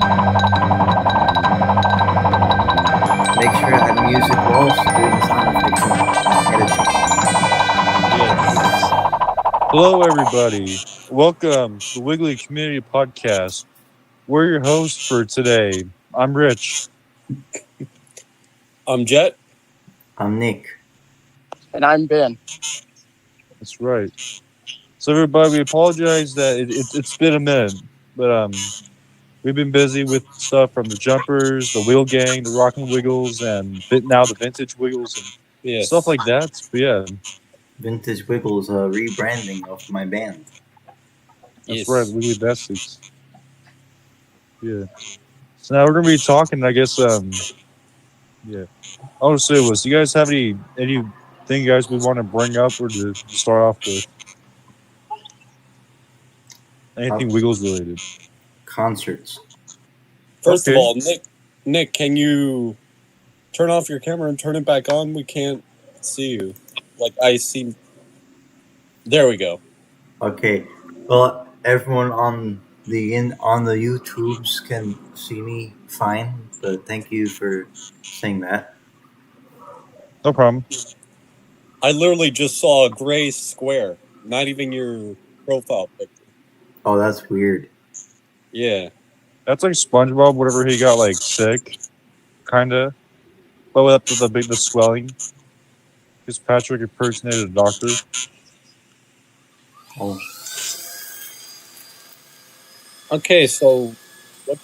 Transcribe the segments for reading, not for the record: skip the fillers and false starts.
Make sure I have music while also doing sound effects and editing. Yes. Hello, everybody. Welcome to the Wiggly Community Podcast. We're your hosts for today. I'm Rich. I'm Jet. I'm Nick. And I'm Ben. That's right. So, everybody, we apologize that it's been a minute, but we've been busy with stuff from the Jumpers, the Wheel Gang, the Rockin' Wiggles, and now the Vintage Wiggles and Yes. stuff like that. But yeah, Vintage Wiggles rebranding of my band. that's Yes. right, Wiggly Baskets. Yeah. So now we're gonna be talking. I guess. Yeah. I want to say was. Do you guys have anything you guys would want to bring up or to start off with? Anything Wiggles related? Concerts. First Okay. of all, Nick, can you turn off your camera and turn it back on? We can't see you. Like I see. There we go. Okay. Well, everyone on the YouTubes can see me fine, but thank you for saying that. No problem. I literally just saw a gray square. Not even your profile picture. Oh, that's weird. Yeah. That's like SpongeBob. Whatever he got like sick, kinda. But with the swelling. Because Patrick impersonated a doctor. Oh, Okay, so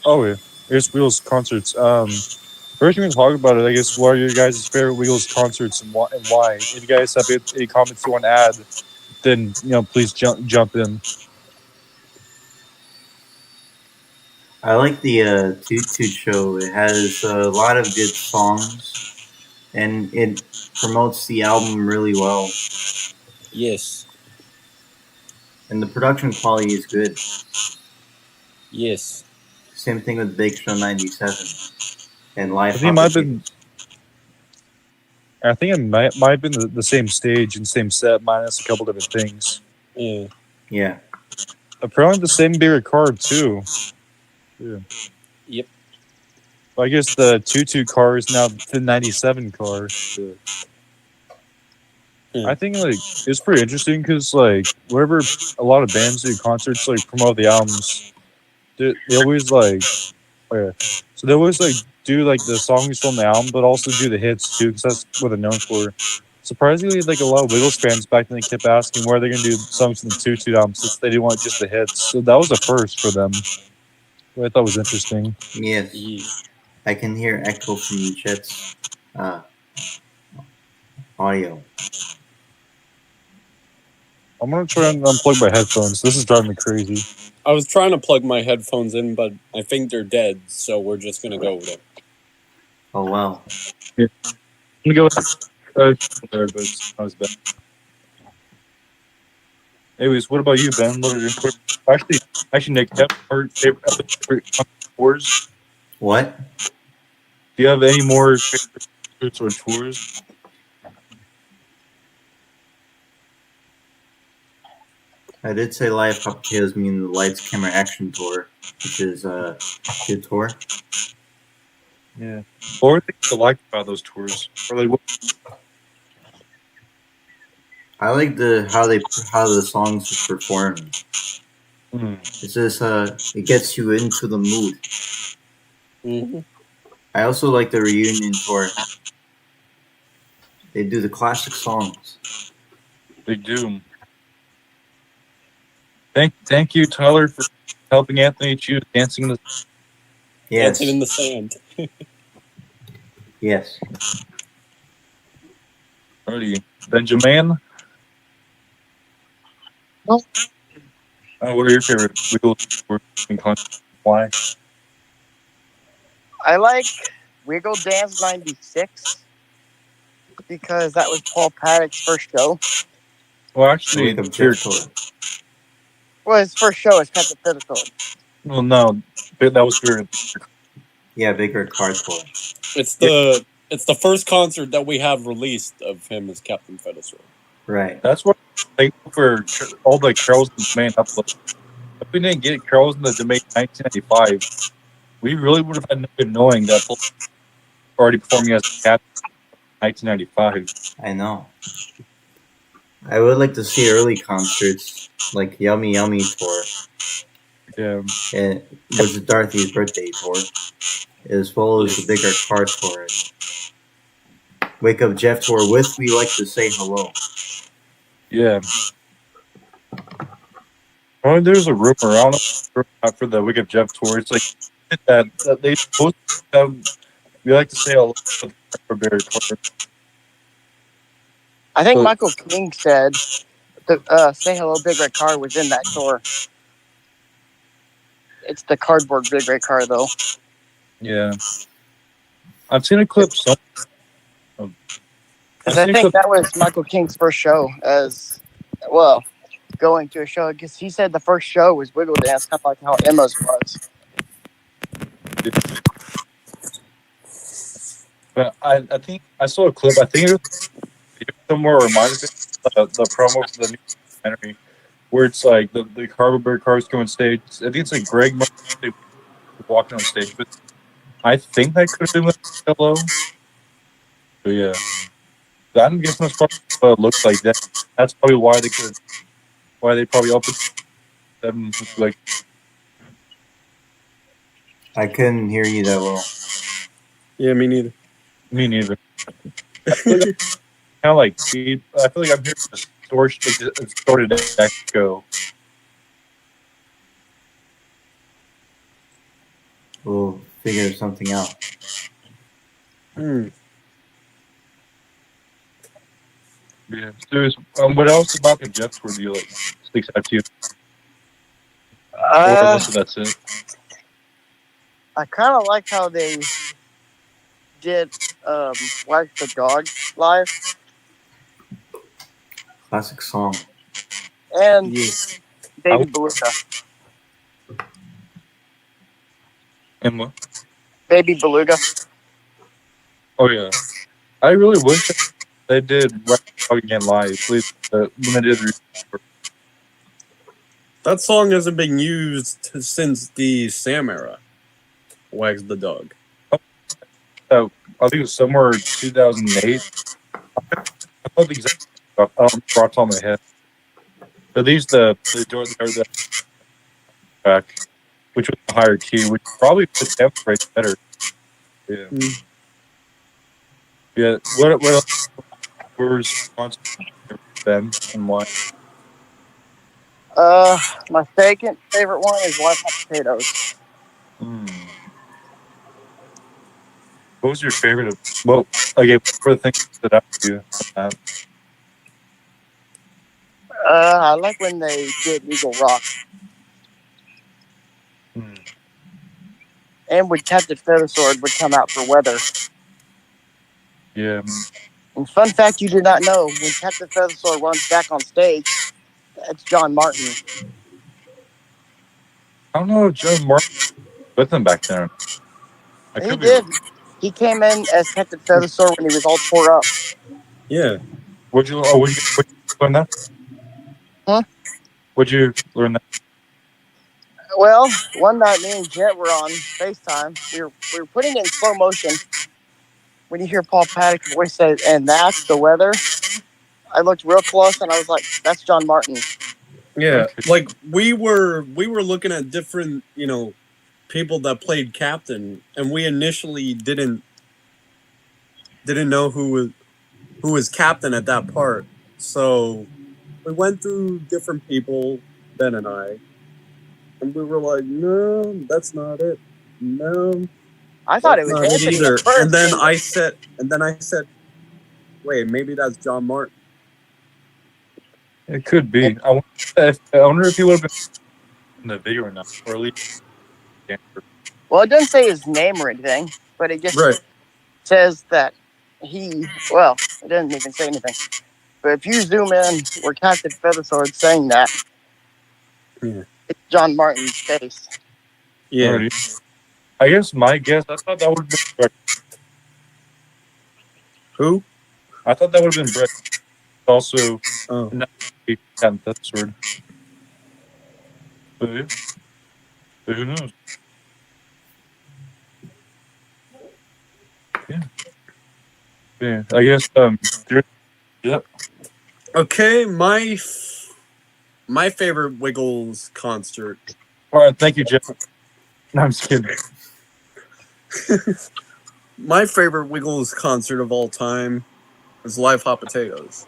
Oh yeah. Here's Wiggles concerts. First thing we talk about it, I guess. What are your guys' favorite Wiggles concerts and why? If you guys have any comments you want to add, then please jump in. I like the Toot Toot show. It has a lot of good songs, and it promotes the album really well. yes. And the production quality is good. Yes. Same thing with Big Show 97 and Live I think it might have Hopper been. I think it might have been the same stage and same set minus a couple different things. Yeah. Yeah. Apparently the same bigger car too. Yeah. Yep. Well, I guess the 2 car is now the 97 car. Yeah. I think like it's pretty interesting because like wherever a lot of bands do concerts like promote the albums, they always like so they always like do like the songs from the album, but also do the hits too because that's what they're known for. Surprisingly, like a lot of Wiggles fans back then kept asking where they're gonna do songs from the 2 album since they didn't want just the hits. So that was a first for them. What I thought was interesting. Yes. Yeah. I can hear echo from Jet's audio. I'm gonna try and unplug my headphones. This is driving me crazy. I was trying to plug my headphones in, but I think they're dead, so we're just gonna go with it. Oh, wow. I'm gonna go with there, but it's not as bad. Anyways, what about you, Ben? What are your actually, Nick, do you have favorite tours? What? Do you have any more favorites or tours? I did say Live Hopper Tales mean the Lights Camera Action Tour, which is a good tour. Yeah. What were things you liked about those tours? Or like, what? I like how the songs are performed. It's just it gets you into the mood. Mm-hmm. I also like the reunion tour. They do the classic songs. They do. Thank you, Tyler, for helping Anthony choose Dancing in the Yes. Dancing in the Sand. Yes. Alrighty. Benjamin? Well- what are your favorite Wiggles tours and concerts? Why? I like Wiggle Dance 96 because that was Paul Paddock's first show. Well, actually, Wake Up Jet Tour. Well, his first show is Pentathetical. well, no, that was good. Yeah, Big Red Car Tour. It's the first concert that we have released of him as Captain Featherstone. Right. That's what I think for all the Carols in the Domain upload. If we didn't get Carols in the Domain 1995, We really would have had no way knowing that Paul was already performing as a captain in 1995. I know. I would like to see early concerts like Yummy Yummy tour, Yeah, and which is Dorothy's birthday tour, as well as the Bigger Car tour and Wake Up Jeff tour with We Like to Say Hello. yeah. Well, there's a rumor. I don't know after the Wake Up Jeff tour. It's like that they supposed to have. We like to say a lot with Barry Carter. I think But Michael King said the "Say Hello, Big Red Car" was in that tour. It's the cardboard Big Red Car, though. yeah, I've seen a clip. Some Because I think that was Michael King's first show as well, going to a show. Because he said the first show was Wiggle Dance, kind of like how Emma's was. But I think I saw a clip. I think it was somewhere reminded me of the promo for the new documentary where it's like the cardboard cars go on stage. I think it's like Greg Murphy walking on stage, but I think that could have been with Hello. But yeah, I'm guessing that's probably what it looks like. That's probably why they probably opened them like. I couldn't hear you that well. Yeah, me neither. Me neither. I feel like kind of like I feel like I'm hearing a distorted echo. We'll figure something out. Yeah. So, what else about the Jeff tour do you like sticks out to you? Or unless that's it. I kind of like how they did Wag the Dog live. Classic song. And Yeah. Baby Beluga. And what? Baby Beluga. Oh yeah. I really wish they did Wag the Dog again live. Please, when they did That song hasn't been used since the Sam era. Wags the Dog. I think it was somewhere 2008. I thought the exact I don't remember off the top of my head. But these the track, which was a higher key, which probably fits them right better. Yeah. Yeah. What else was Ben and why? My second favorite one is Wild Hot Potatoes. What was your favorite of well okay, for the things that I do on I like when they did Eagle Rock. And when Captain Feathersword would come out for Weather. Yeah. And fun fact you do not know, when Captain Feathersword runs back on stage, that's John Martin. I don't know if John Martin was with them back then. He did. He came in as Captain Feathersword when he was all tore up. Yeah. Would you learn that? Huh? Would you learn that? Well, one night me and Jet were on FaceTime. We were putting it in slow motion. When you hear Paul Paddock's voice say, "And that's the weather," I looked real close and I was like, "That's John Martin." Yeah. Okay. Like we were looking at different, people that played Captain, and we initially didn't know who was Captain at that part. So we went through different people, Ben and I, and we were like, "No, that's not it. No, I thought it was not it Anthony either." at first. And then I said, "Wait, maybe that's John Martin." It could be. I wonder if he would have been in the video or not, or at least. Well, it doesn't say his name or anything, but it just says that it doesn't even say anything. But if you zoom in where Captain Feathersword's saying that, it's John Martin's face. Yeah. Alrighty. I guess my guess, I thought that would have been Brett. Who? I thought that would have been Brett. Also, Oh. Captain Sword. But who knows? Yeah, I guess. Yep. Okay, my favorite Wiggles concert. All right, thank you, Jeff. No, I'm just kidding. My favorite Wiggles concert of all time is Live Hot Potatoes.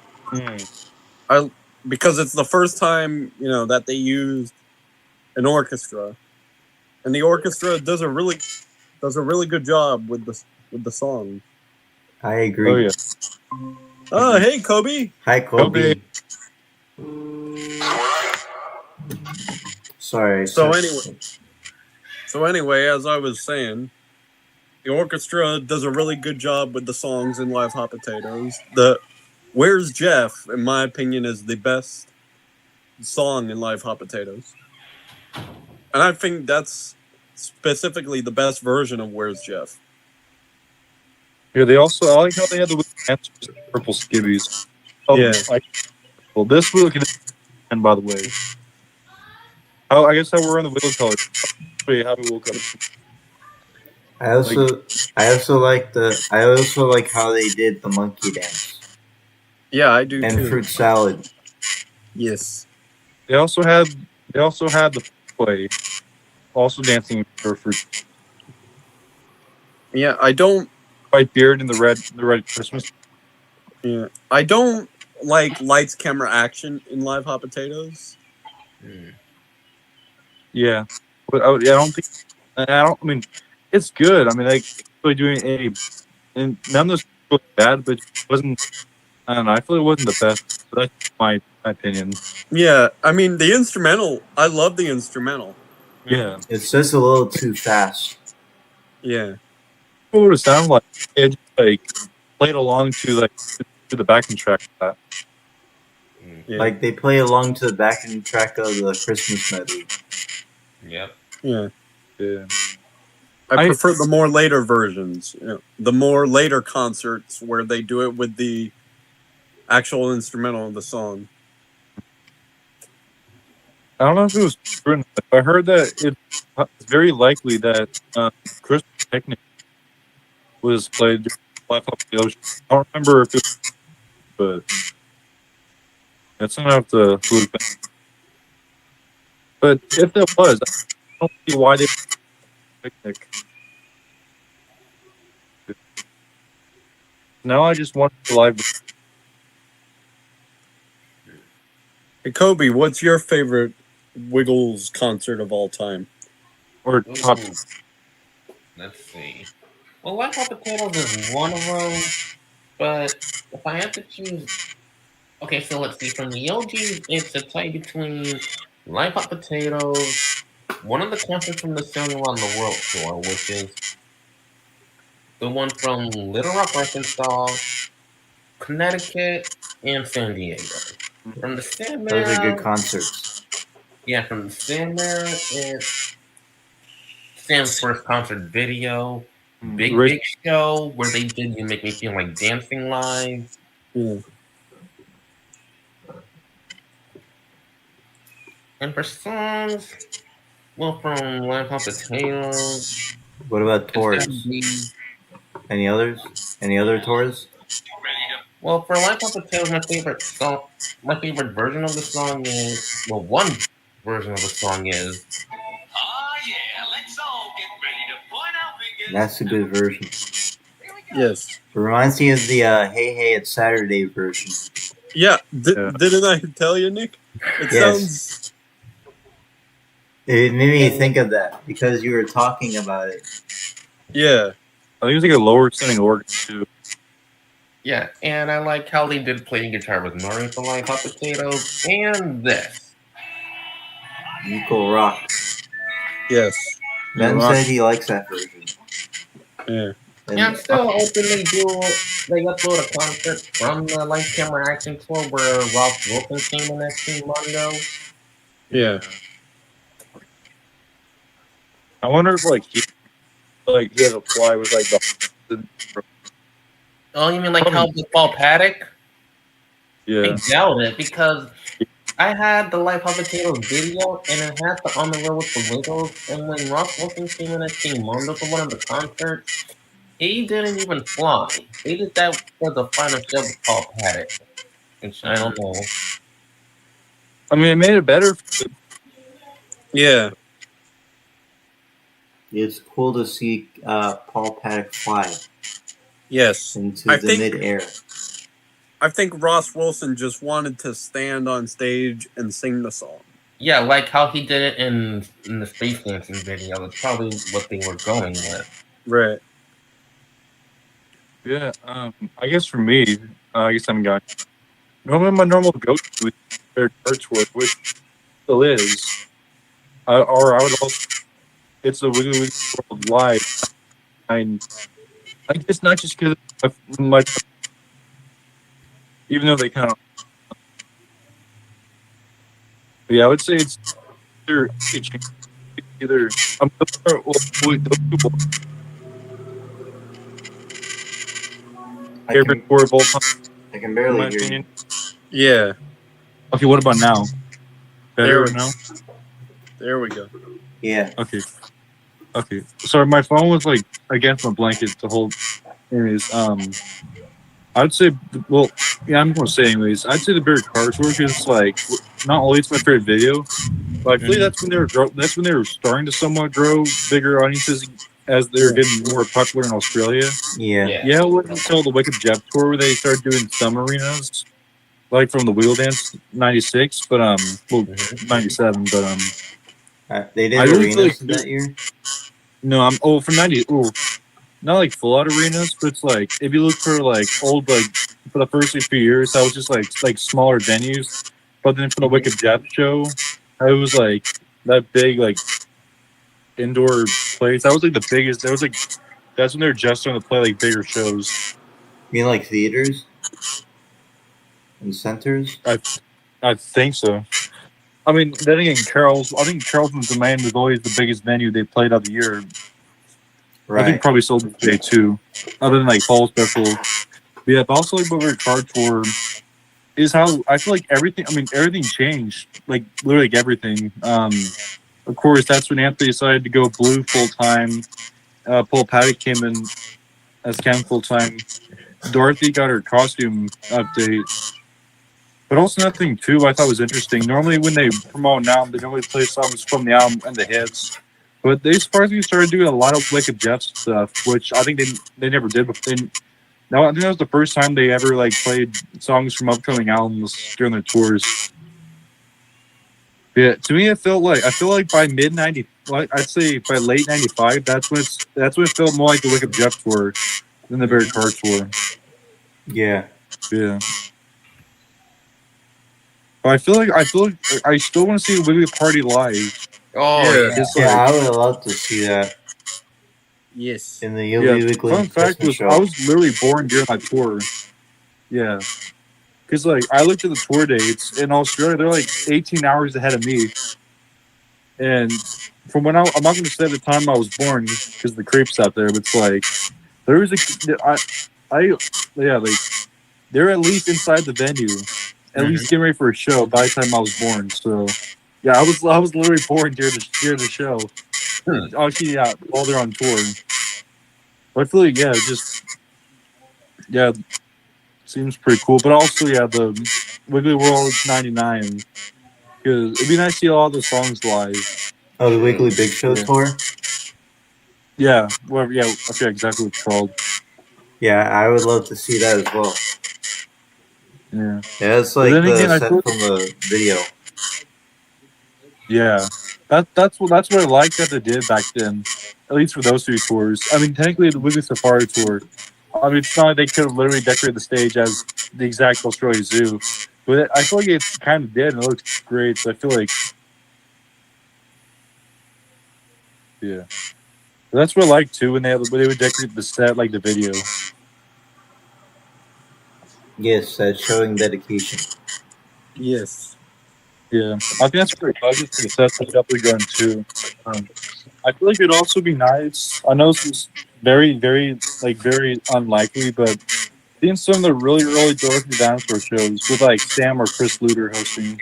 Because it's the first time that they used an orchestra, and the orchestra does a really good job with the song. I agree. Oh yeah. Oh, hey, Kobe. Hi, Kobe. Sorry. So anyway, as I was saying, the orchestra does a really good job with the songs in Live Hot Potatoes. The Where's Jeff, in my opinion, is the best song in Live Hot Potatoes. And I think that's specifically the best version of Where's Jeff. Yeah, I like how they had the answers purple skibbies. Oh, Yeah. Well, this will and by the way. Oh, I guess how we're in the Wiggles color. How we woke up. I also like how they did the monkey dance. Yeah, I do and too. fruit salad. Yes. They also had the play, also dancing for fruit. Yeah, I don't. White beard and the red Christmas. Yeah, I don't like lights, camera, action in Live Hot Potatoes. Yeah, but I don't think. I mean, it's good. I mean, like really doing any, and none of this was bad, but it wasn't. I don't know. I feel it wasn't the best. So that's my opinion. Yeah, I mean the instrumental. I love the instrumental. Yeah, it's just a little too fast. Yeah. What would it sound like? It just, like played along to the backing track of that. Yeah. Like they play along to the backing track of the Christmas medley. Yep. Yeah. Yeah. I prefer the more later versions. The more later concerts where they do it with the actual instrumental of the song. I don't know if it was true. I heard that it's very likely that Christmas Picnic was played Live Off the Ocean. I don't remember if it was, but that's enough to lose. But if there was, I don't see why they picnic. Now I just want the live. Hey, Kobe, what's your favorite Wiggles concert of all time? Or top. Let's see. Well, Live Hot Potatoes is one of them, but if I have to choose, okay, so let's see. From the OGs, it's a tie between Live Hot Potatoes, one of the concerts from the Sailing Around the World tour, which is the one from Little Rock, Arkansas, Connecticut, and San Diego. From the Sandman, those are good concerts. Yeah, from the Sandman, it's Sam's first concert video, Big Show, where they did You Make Me Feel Like Dancing live. And for songs, well, from Live Hot Potatoes. What about tours? Any others? Any other tours? Well, for Live Hot Potatoes, my favorite version of the song is, well, one version of the song is, oh yeah, let's all get ready to point our fingers. That's a good version. Yes. It reminds me of the Hey Hey It's Saturday version. Yeah, didn't I tell you, Nick? It sounds... It made me think of that because you were talking about it. Yeah. I think it was like a lower sounding organ too. Yeah, and I like how they did playing guitar with Marvin for Live Hot Potatoes, and this. Equal Rock. Yes. Ben said he likes that version. Yeah. Yeah, I'm still hoping they upload a concert from the Live Camera Action Tour where Ralph Wilson came in as King Mondo. Yeah. I wonder if he had a fly with the. Oh, you mean like how with Paul Paddock? Yeah. I doubt it because I had the Live Hot Potatoes video and it had the On the Road with the Wiggles, and when Ross Wilson came in as King Mondo for one of the concerts, He didn't even fly. He did that for the final show with Paul Paddock, which I don't know. I mean, it made it better. Yeah. It's cool to see Paul Paddock fly Yes. into I the think mid-air. I think Ross Wilson just wanted to stand on stage and sing the song. Yeah, like how he did it in the Space Dancing video. That's probably what they were going with. Right. Yeah. I guess for me, I guess I'm going. Normally, my normal go-to is their artwork, which still is. Or I would also. It's the Wiggly Wiggle World Live. I guess not just because much, even though they kind of. But yeah, I would say it's either. I'm favorite for both times, I can in barely my hear opinion. you. Yeah. Okay, what about now? Better There- now? There we go. Yeah. Okay. Sorry, my phone was like against my blanket the whole. Anyways, I'd say, well, yeah, I'm gonna say anyways. I'd say the Barry Cars work is like not only it's my favorite video, but I feel like that's when they were starting to somewhat grow bigger audiences as they were getting more popular in Australia. Yeah. Yeah, it wasn't until the Wake Up Jeff tour where they started doing some arenas, like from the Wheel Dance '96, but well, '97, but They did I really feel arenas like that year. no, for '90. Oh, not like full out arenas, but it's like if you look for like old like for the first few years, that was just like smaller venues. But then for the Wake Up Jeff show, it was like that big like indoor place. That was like the biggest. That was like that's when they were just starting to play like bigger shows. You mean like theaters and centers? I think so. I mean, then again, I think Carrollton's Domain was always the biggest venue they played of the year. Right. I think probably sold today too, other than like fall special. But yeah, but also like what we're charged for is how I feel like everything. I mean, everything changed, like literally like everything. Of course, that's when Anthony decided to go blue full time. Paul Paddock came in as Cam full time. Dorothy got her costume update. But also nothing too I thought was interesting. Normally when they promote an album, they normally play songs from the album and the hits. But they surprisingly started doing a lot of Wake Up Jeff stuff, which I think they never did before. No, I think that was the first time they ever like played songs from upcoming albums during their tours. Yeah, to me, I feel like by mid '90, like I'd say by late '95, that's when it felt more like the Wake Up Jeff tour than the Barry Carr tour. Yeah. Yeah. But I feel like I still want to see Wiggly Party live. Oh Yeah. It's Yeah, like, I would love to see that Yes. in the yeah. Wiggly Fun fact Christmas was show. I was literally born during my tour. Yeah. Because like I looked at the tour dates in Australia, they're like 18 hours ahead of me. And from when I'm not going to say the time I was born because of the creeps out there, but it's like there was like they're at least inside the venue, at least getting ready for a show by the time I was born. So yeah, I was literally born during the show. Actually, yeah, while they're on tour. But I feel like seems pretty cool. But also the Wiggly World '99 because it'd be nice to see all the songs live. Oh, the Wiggly Big Show Yeah. tour? Yeah, whatever. Yeah, I forget exactly what it's called. Yeah, I would love to see that as well. Yeah. Yeah, it's like then the again, I set feel- from the video. Yeah, that's what I liked that they did back then. At least for those two tours. I mean, technically the Wiggly Safari tour. I mean, it's not like they could have literally decorated the stage as the exact Australia Zoo, but I feel like it kind of did, and it looks great. So I feel like, yeah, but that's what I like too when they would decorate the set like the video. Yes, that's showing dedication. Yes. Yeah, I think that's great. Budget for the sets are definitely going too. I feel like it'd also be nice. I know this is very, very, very unlikely, but seeing some of the really, really Dorothy Dinosaur shows with like Sam or Chris Luter hosting.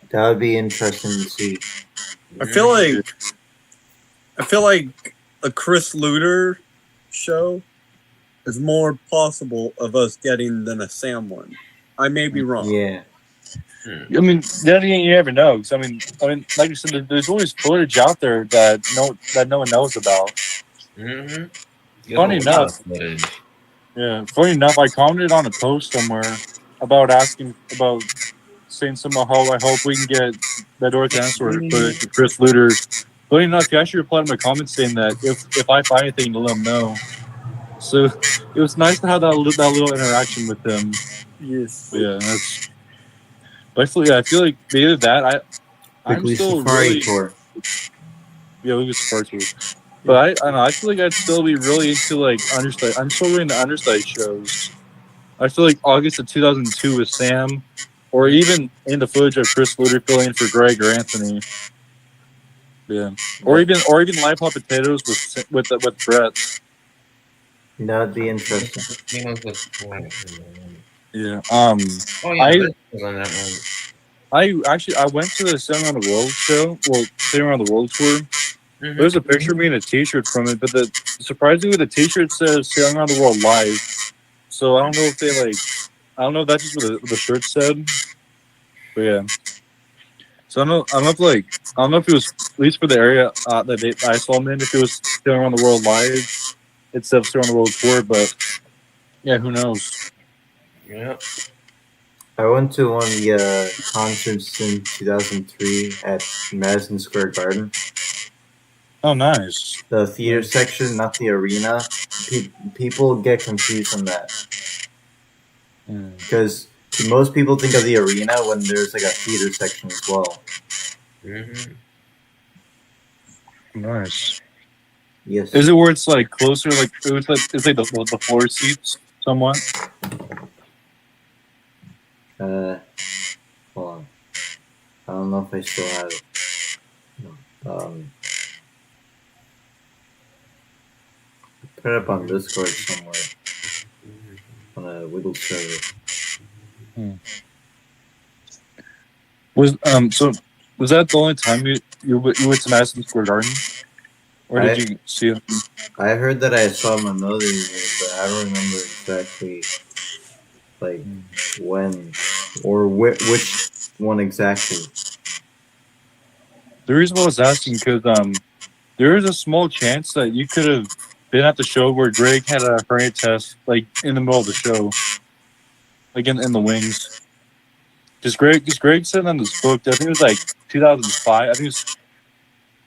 That would be interesting to see. I feel like a Chris Luter show is more possible of us getting than a Sam one. I may be wrong. Yeah. I mean, then again, you never know. 'Cause I mean, like you said, there's always footage out there that no one knows about. Mm-hmm. Funny enough, funny enough, I commented on a post somewhere about saying something about how I hope we can get that Dora Dinosaur footage for Chris Luter. Funny enough, he actually replied to my comment saying that if I find anything to let him know. So it was nice to have that little interaction with him. Yes. But yeah, that's. But I feel like either that I'm Wiggly still Safari really Tour. yeah, we could Safari Tour. But I don't know. I feel like I'd still be really into like understudy. I'm still really into understudy shows. I feel like August of 2002 with Sam, or even in the footage of Chris Luter filling in for Greg or Anthony. Yeah, or even Live Hot Potatoes with Brett. That'd be interesting. Yeah. Oh yeah, I Brett was on that one. I went to the Sailing Around the World show. Well, Sailing Around the World tour. Mm-hmm. There's a picture of me and a T-shirt from it, but surprisingly, the T-shirt says "Sailing Around the World Live." So I don't know if I don't know if that's just what the shirt said. But yeah. So I don't know if it was at least for the area that I saw them in, if it was Sailing Around the World Live instead of Sailing Around the World tour. But yeah, who knows? Yep. I went to one of the concerts in 2003 at Madison Square Garden. Oh, nice. The theater section, not the arena. People get confused on that. Because most people think of the arena when there's like a theater section as well. Mm-hmm. Nice. Yes. Is it where it's like closer, like it's like the floor seats somewhat? Hold on. I don't know if I still have it. Put it up on Discord somewhere. On a Wiggle server. Was that the only time you went to Madison Square Garden, or did you see him? I heard that I saw him another year, but I don't remember exactly, like when or which one exactly. The reason why I was asking because there is a small chance that you could have been at the show where Greg had a hernia test, like in the middle of the show, like in the wings. Because Greg said on this book, I think it was like 2005. I think it was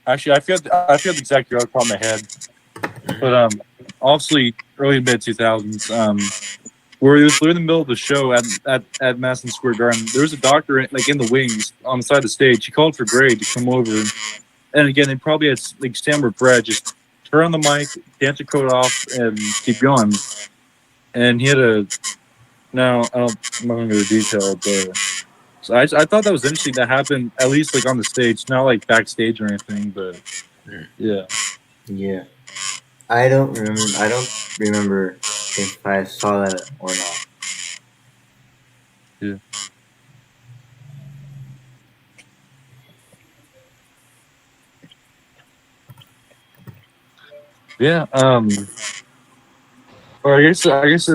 actually I forget the exact year off the top of my head, but obviously early mid 2000s. Where it was in the middle of the show at Madison Square Garden, there was a doctor like in the wings on the side of the stage. He called for Greg to come over, and again they probably had like Sam or Brad just turn on the mic, dance your coat off, and keep going. And he had I'm not going to go into detail, but so I thought that was interesting. That happened at least like on the stage, not like backstage or anything, but yeah. Yeah. I don't remember if I saw that or not. Yeah. Yeah. Or I guess there's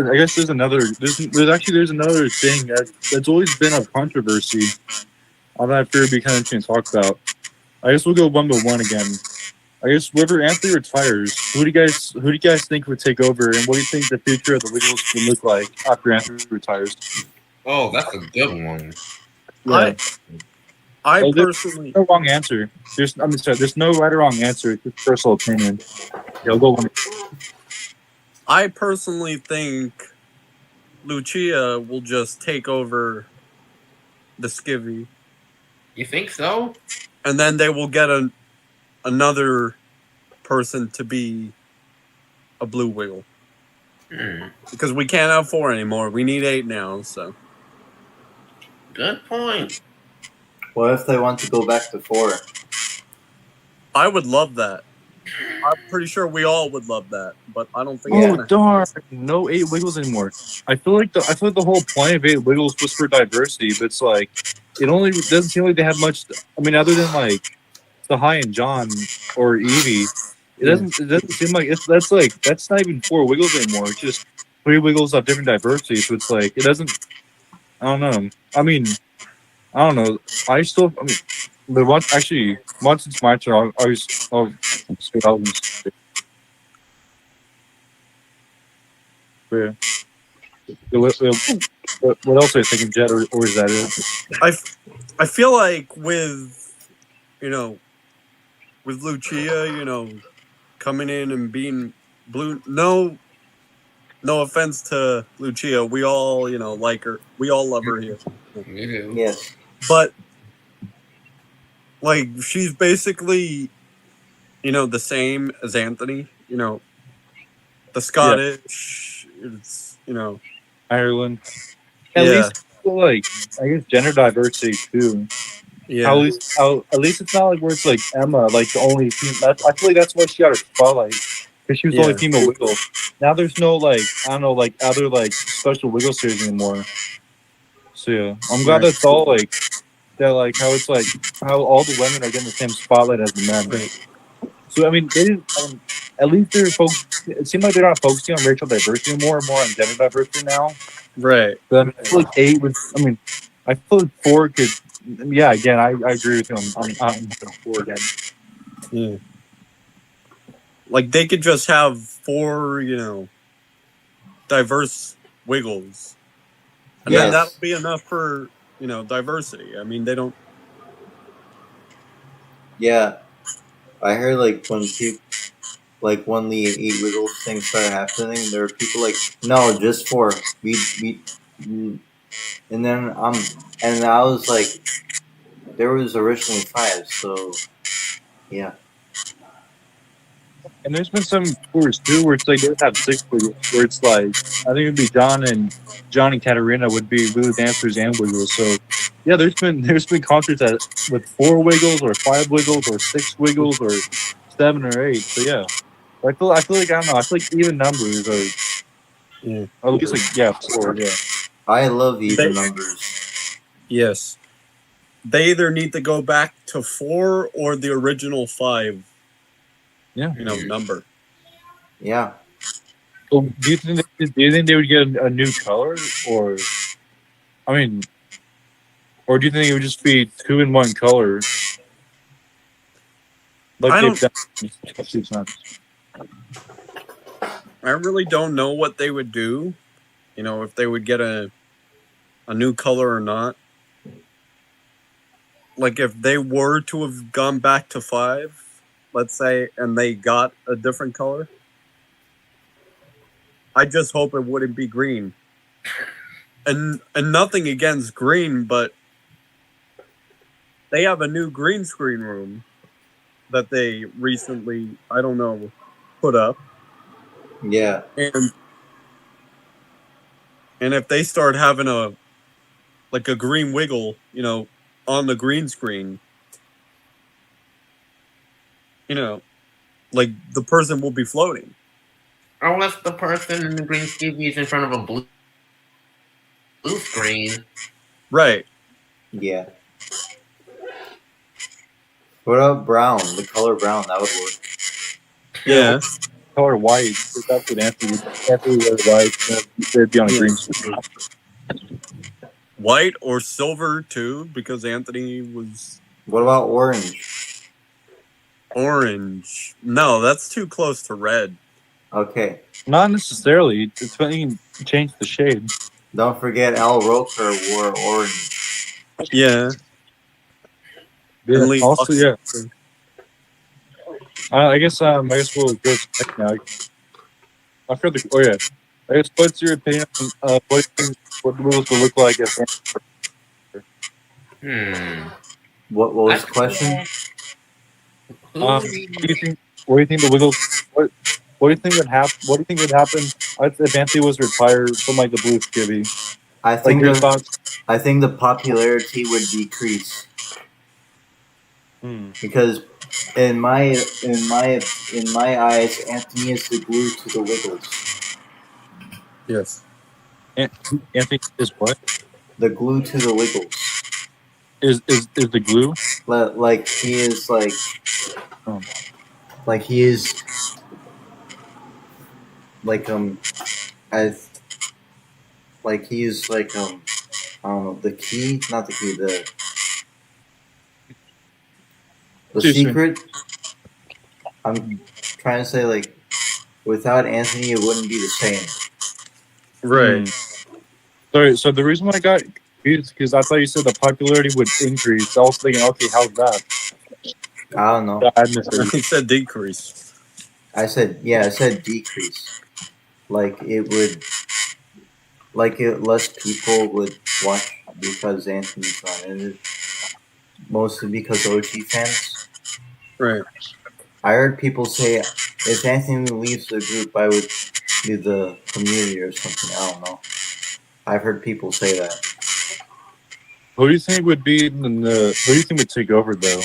another thing that's always been a controversy. All that I figured would be kind of interesting to talk about. I guess we'll go one by one again. I guess whenever Anthony retires, who do you guys think would take over, and what do you think the future of the Wiggles will look like after Anthony retires? Oh, that's a good one. Yeah. I personally, no wrong answer. There's no right or wrong answer. It's just personal opinion. Yeah, I'll go one. I personally think Lucia will just take over the skivvy. You think so? And then they will get another person to be a blue wiggle. Because we can't have 4 anymore. We need 8 now, so. Good point. What if they want to go back to 4? I would love that. I'm pretty sure we all would love that, but I don't think. Oh darn! No 8 Wiggles anymore. I feel like the whole point of 8 Wiggles was for diversity, but it's like it only doesn't seem like they have much. I mean, other than like Sahai and John or Evie, It doesn't seem like that's not even 4 Wiggles anymore. It's just 3 Wiggles of different diversity. So it's like it doesn't. I don't know. I mean, I don't know. I mean, but once it's my turn, I'll say yeah. What else are you thinking, Jet, or is that it? I feel like with Lucia, coming in and being blue. No offense to Lucia, we all like her. We all love her here. You do. Yes. But like she's basically the same as Anthony. The Scottish. It's Ireland. At least like I guess gender diversity too. Yeah. At least it's not like where it's like Emma, like the only female. I feel like that's why she got her spotlight because she was the only female Wiggle. Now there's no like I don't know like other like special Wiggle series anymore. So yeah, I'm glad that's all like that like how it's like how all the women are getting the same spotlight as the men. Right. So I mean they didn't. At least they're it seemed like they're not focusing on racial diversity anymore, more on gender diversity now. Right. But I feel like 8 was. I mean, I feel like 4 could. Yeah, again, I agree with you. I'm 4 again. Yeah. Like they could just have 4, diverse Wiggles, and then that would be enough for diversity. I mean, they don't. Yeah, I heard like when the 8 Wiggles thing started happening, there were people like, no, just 4. And then and I was like, there was originally 5, so yeah. And there's been some tours too where it's like they have 6 Wiggles, where it's like I think it'd be John and Katarina would be Wiggles dancers and Wiggles. So yeah, there's been concerts with 4 Wiggles or 5 Wiggles or 6 Wiggles or 7 or 8. So yeah, I feel like I don't know. I feel like even numbers are at least like 4. Yeah, I love even numbers. Yes, they either need to go back to 4 or the original 5. Yeah, number. Yeah. So do you think they would get a new color, or I mean, or do you think it would just be 2 in 1 color? Like they've done. I really don't know what they would do. If they would get a new color or not. Like if they were to have gone back to 5, let's say, and they got a different color, I just hope it wouldn't be green. And nothing against green, but they have a new green screen room that they recently, I don't know, put up. Yeah. And if they start having a green Wiggle, on the green screen, like the person will be floating. Unless the person in the green TV is in front of a blue screen. Right. Yeah. What about brown? The color brown, that would work. Yeah. Color white. That's what Anthony wears white. They'd be on a green screen. White or silver too, because Anthony was. What about orange? Orange. No, that's too close to red. Okay. Not necessarily. It's when you can change the shade. Don't forget Al Roker wore orange. Yeah. Also, yeah. I guess we'll go to tech now. I forgot the. Oh yeah. I guess what's your opinion on what the rules will look like if? What was the question? What do you think the Wiggles? What do you think would happen? What do you think would happen if Anthony was retired from like the blue skivvy? I think the popularity would decrease. Because in my eyes, Anthony is the glue to the Wiggles. Yes. Anthony is what? The glue to the Wiggles. Is the glue? Like he is like he is like I like he's like I don't know, the key, not the key, the Too soon. secret. I'm trying to say, like, without Anthony, it wouldn't be the same. Right. Sorry, so the reason why I got confused because I thought you said the popularity would increase. I was thinking, okay, how's that? I don't know. I missed it. He said decrease. I said decrease. Like it would, less people would watch because Anthony's gone, and mostly because OG fans. Right. I heard people say if Anthony leaves the group, I would leave the community or something. I don't know. I've heard people say that. Who do you think would be in the? Who do you think would take over though?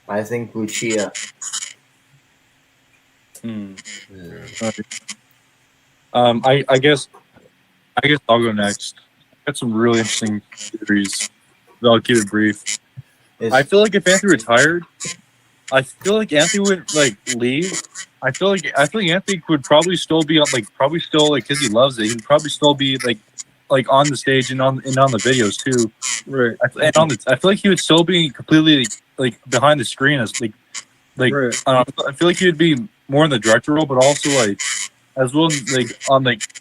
I think Lucia. I guess I'll go next. Got some really interesting theories. But I'll keep it brief. I feel like if Anthony retired, I feel like Anthony would like leave. I feel like Anthony would probably still be on because he loves it. He'd probably still be like on the stage and on the videos too. Right. I feel like he would still be completely like behind the screen as like Right. I feel like he would be more in the director role, but also like as well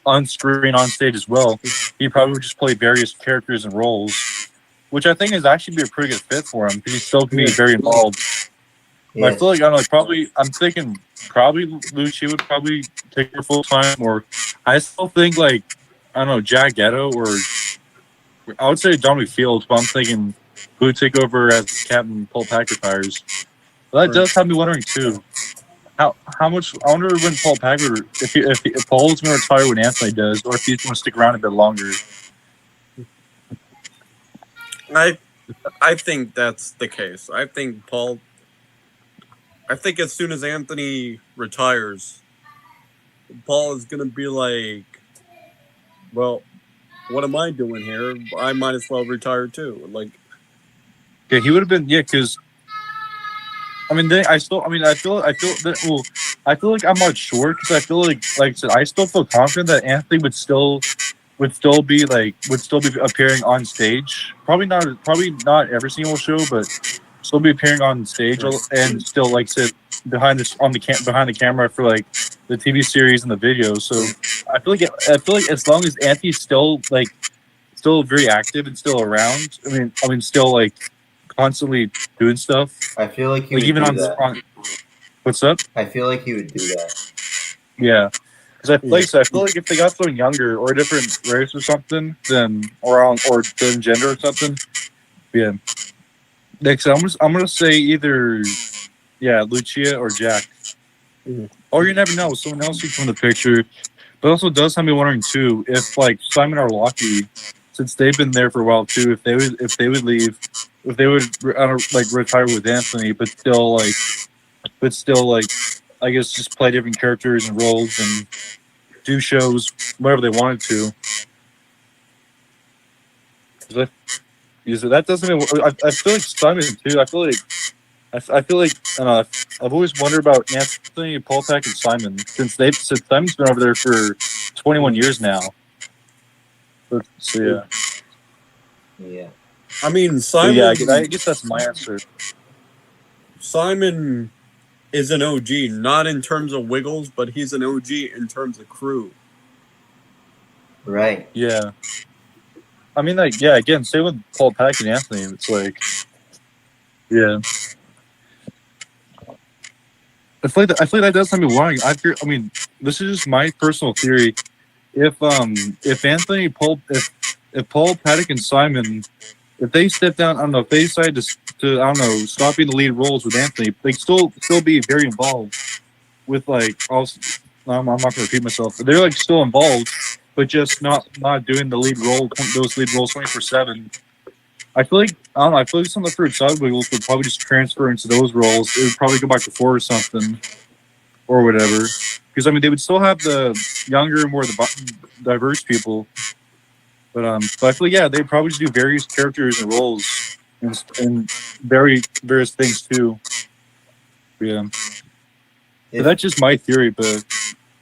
on screen on stage as well. He probably would just play various characters and roles, which I think is actually be a pretty good fit for him because he still can be very involved. Yeah. I feel like I'm thinking probably Lucci would probably take her full time, or I still think like I don't know Jack Ghetto or I would say Dominic Fields, but I'm thinking who would take over as Captain Paul Pack retires. But that does have me wondering too. How much? I wonder when Paul Packer if Paul's going to retire when Anthony does, or if he's going to stick around a bit longer. I think that's the case. I think as soon as Anthony retires, Paul is gonna be like, well, what am I doing here? I might as well retire too. Like, yeah, he would have been because. I mean, I feel that. Well, I feel like I'm not sure because I feel like I said, I still feel confident that Anthony would still be appearing on stage. Probably not every single show, but still be appearing on stage and still like sit behind the camera for like the TV series and the videos. So I feel like as long as Anthony's still very active and still around. I mean still like constantly doing stuff. I feel like he would even do on that. What's up? I feel like he would do that. Yeah. Because I feel like if they got someone younger or a different race or something, then or different gender or something, yeah. Next, I'm gonna say either, Lucia or Jack. Or you never know, someone else could come in the picture. But it also does have me wondering too if like Simon or Lucky, since they've been there for a while too, if they would leave, if they would retire with Anthony, but still I guess just play different characters and roles and do shows whatever they wanted to. That doesn't. I feel like Simon too. I feel like I don't know. I've always wondered about Anthony, Paul Pack, and Simon since Simon's been over there for 21 years now. So yeah. Yeah. I mean, Simon. Yeah, I guess that's my answer. Simon is an OG, not in terms of Wiggles, but he's an OG in terms of crew. Right. Yeah. I mean, like, yeah. Again, same with Paul Pack and Anthony. It's like, yeah. I feel like that does have me wondering. I mean, this is just my personal theory. If Anthony, if Paul, Paddock, and Simon, if they step down, I don't know, if they decide to I don't know, stop being the lead roles with Anthony, they still be very involved with like also. I'm not going to repeat myself. They're like still involved, but just not doing the lead role, those lead roles 24/7. I feel like some of the fruit side wiggles would probably just transfer into those roles. It would probably go back to 4 or something, or whatever. Because I mean, they would still have the younger, more diverse people. But I feel like they'd probably just do various characters and roles and various things too. Yeah. But that's just my theory. But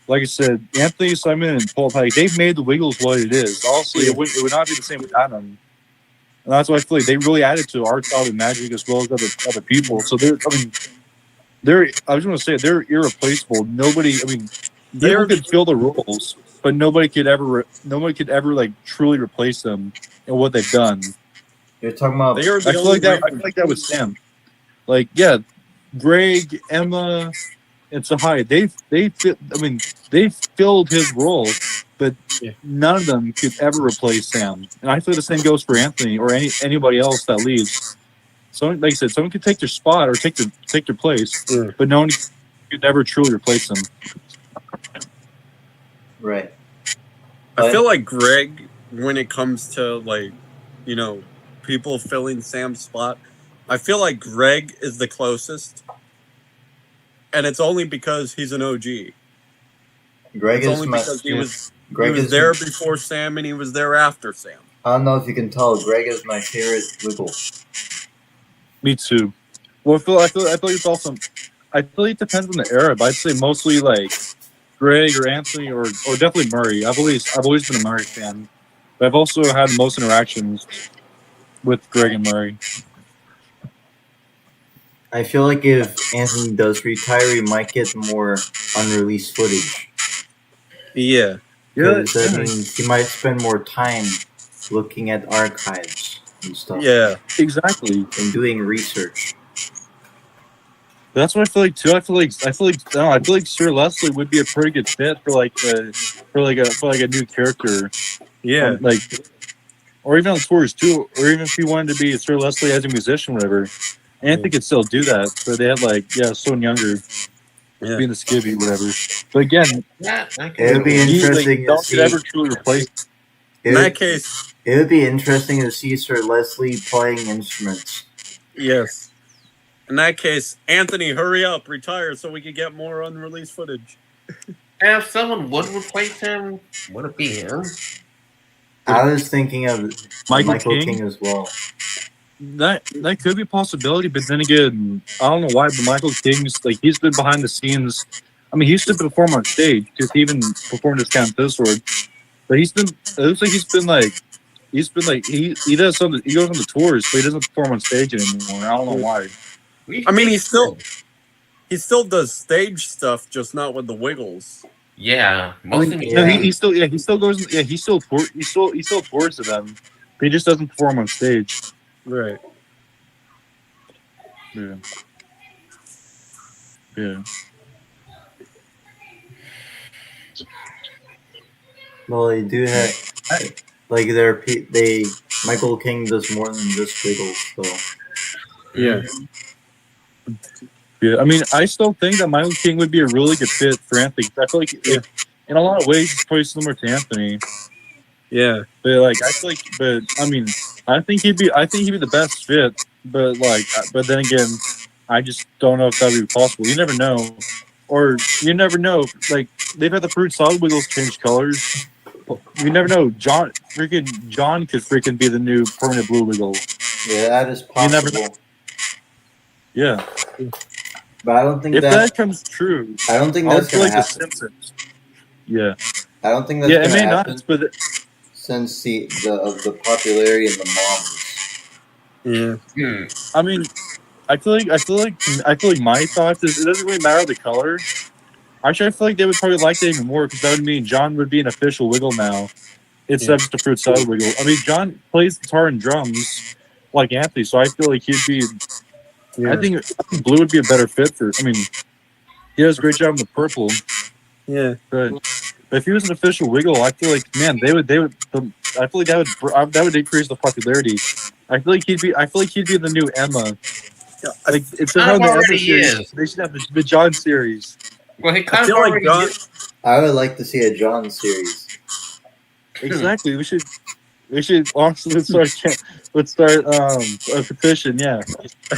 like I said, Anthony, Simon, and Paul Pike, they've made the Wiggles what it is. Honestly, it would not be the same without them. And that's why I feel like they really added to our style of magic as well as other people. So I was going to say they're irreplaceable. Nobody, people could fill the roles, but nobody could ever like truly replace them in what they've done. You're talking about. I feel like that with Sam. Like, yeah, Greg, Emma, and Sahai, they filled his role, but none of them could ever replace Sam. And I feel the same goes for Anthony or anybody else that leaves. So, like I said, someone could take their spot or take their place, but no one could ever truly replace them. Right. I feel like Greg, when it comes to people filling Sam's spot, I feel like Greg is the closest, and it's only because he's an OG. Greg it's is only my, because he was Greg is there before Sam and he was there after Sam. I don't know if you can tell. Greg is my favorite Wiggle. Me too. Well, I feel like it's also. I feel like it depends on the era, but I'd say mostly like Greg or Anthony or definitely Murray. I've always been a Murray fan, but I've also had the most interactions with Greg and Murray. I feel like if Anthony does retire, he might get more unreleased footage. Yeah. Because that means he might spend more time looking at archives and stuff. Yeah, exactly. And doing research. That's what I feel like too. I feel like Sir Leslie would be a pretty good fit for a new character. Yeah. Or even on tours too, or even if he wanted to be Sir Leslie as a musician, whatever. Anthony could still do that, but they had someone younger being the skivvy, whatever. But again, it would be interesting to see. Ever truly replace. In that case, it would be interesting to see Sir Leslie playing instruments. Yes. In that case, Anthony, hurry up, retire so we can get more unreleased footage. And if someone would replace him, would it be him? I was thinking of Michael King as well. That could be a possibility, but then again, I don't know why, but Michael King's he's been behind the scenes. I mean, he used to perform on stage because he even performed his Count This Sword. But it looks like he does something. He goes on the tours, but he doesn't perform on stage anymore. I don't know why. I mean, he still does stage stuff, just not with the Wiggles. Yeah, he still goes. Yeah, he still tours to them, but he just doesn't perform on stage. Right. Yeah. Yeah. Well, they do have Michael King does more than just Wiggles, so. Yeah. Yeah, I mean, I still think that Michael King would be a really good fit for Anthony. I feel like, in a lot of ways, it's probably similar to Anthony. Yeah, but I think he'd be the best fit. But then again, I just don't know if that would be possible. You never know, Like, they've had the Fruit Solid Wiggles change colors. You never know. John could freaking be the new permanent Blue Wiggle. Yeah, that is possible. You never know. Yeah. But I don't think if that comes true. I don't think that's going to happen. The Simpsons. Yeah. I don't think that's going to happen. Not, but since the popularity of the moms. Yeah. I mean, I feel like my thoughts is it doesn't really matter the color. Actually, I feel like they would probably like that even more because that would mean John would be an official Wiggle now instead of just a Fruit Salad Wiggle. I mean, John plays guitar and drums like Anthony, so I feel like he'd be. Yeah. I think blue would be a better fit for. I mean, he does a great job in the purple. Yeah, but if he was an official Wiggle, I feel like I feel like that would increase the popularity. I feel like he'd be the new Emma. Like it's how the Emma series. They should have the John series. Well, he kind of like John. I would like to see a John series. Exactly. We should honestly let's start a petition. Yeah,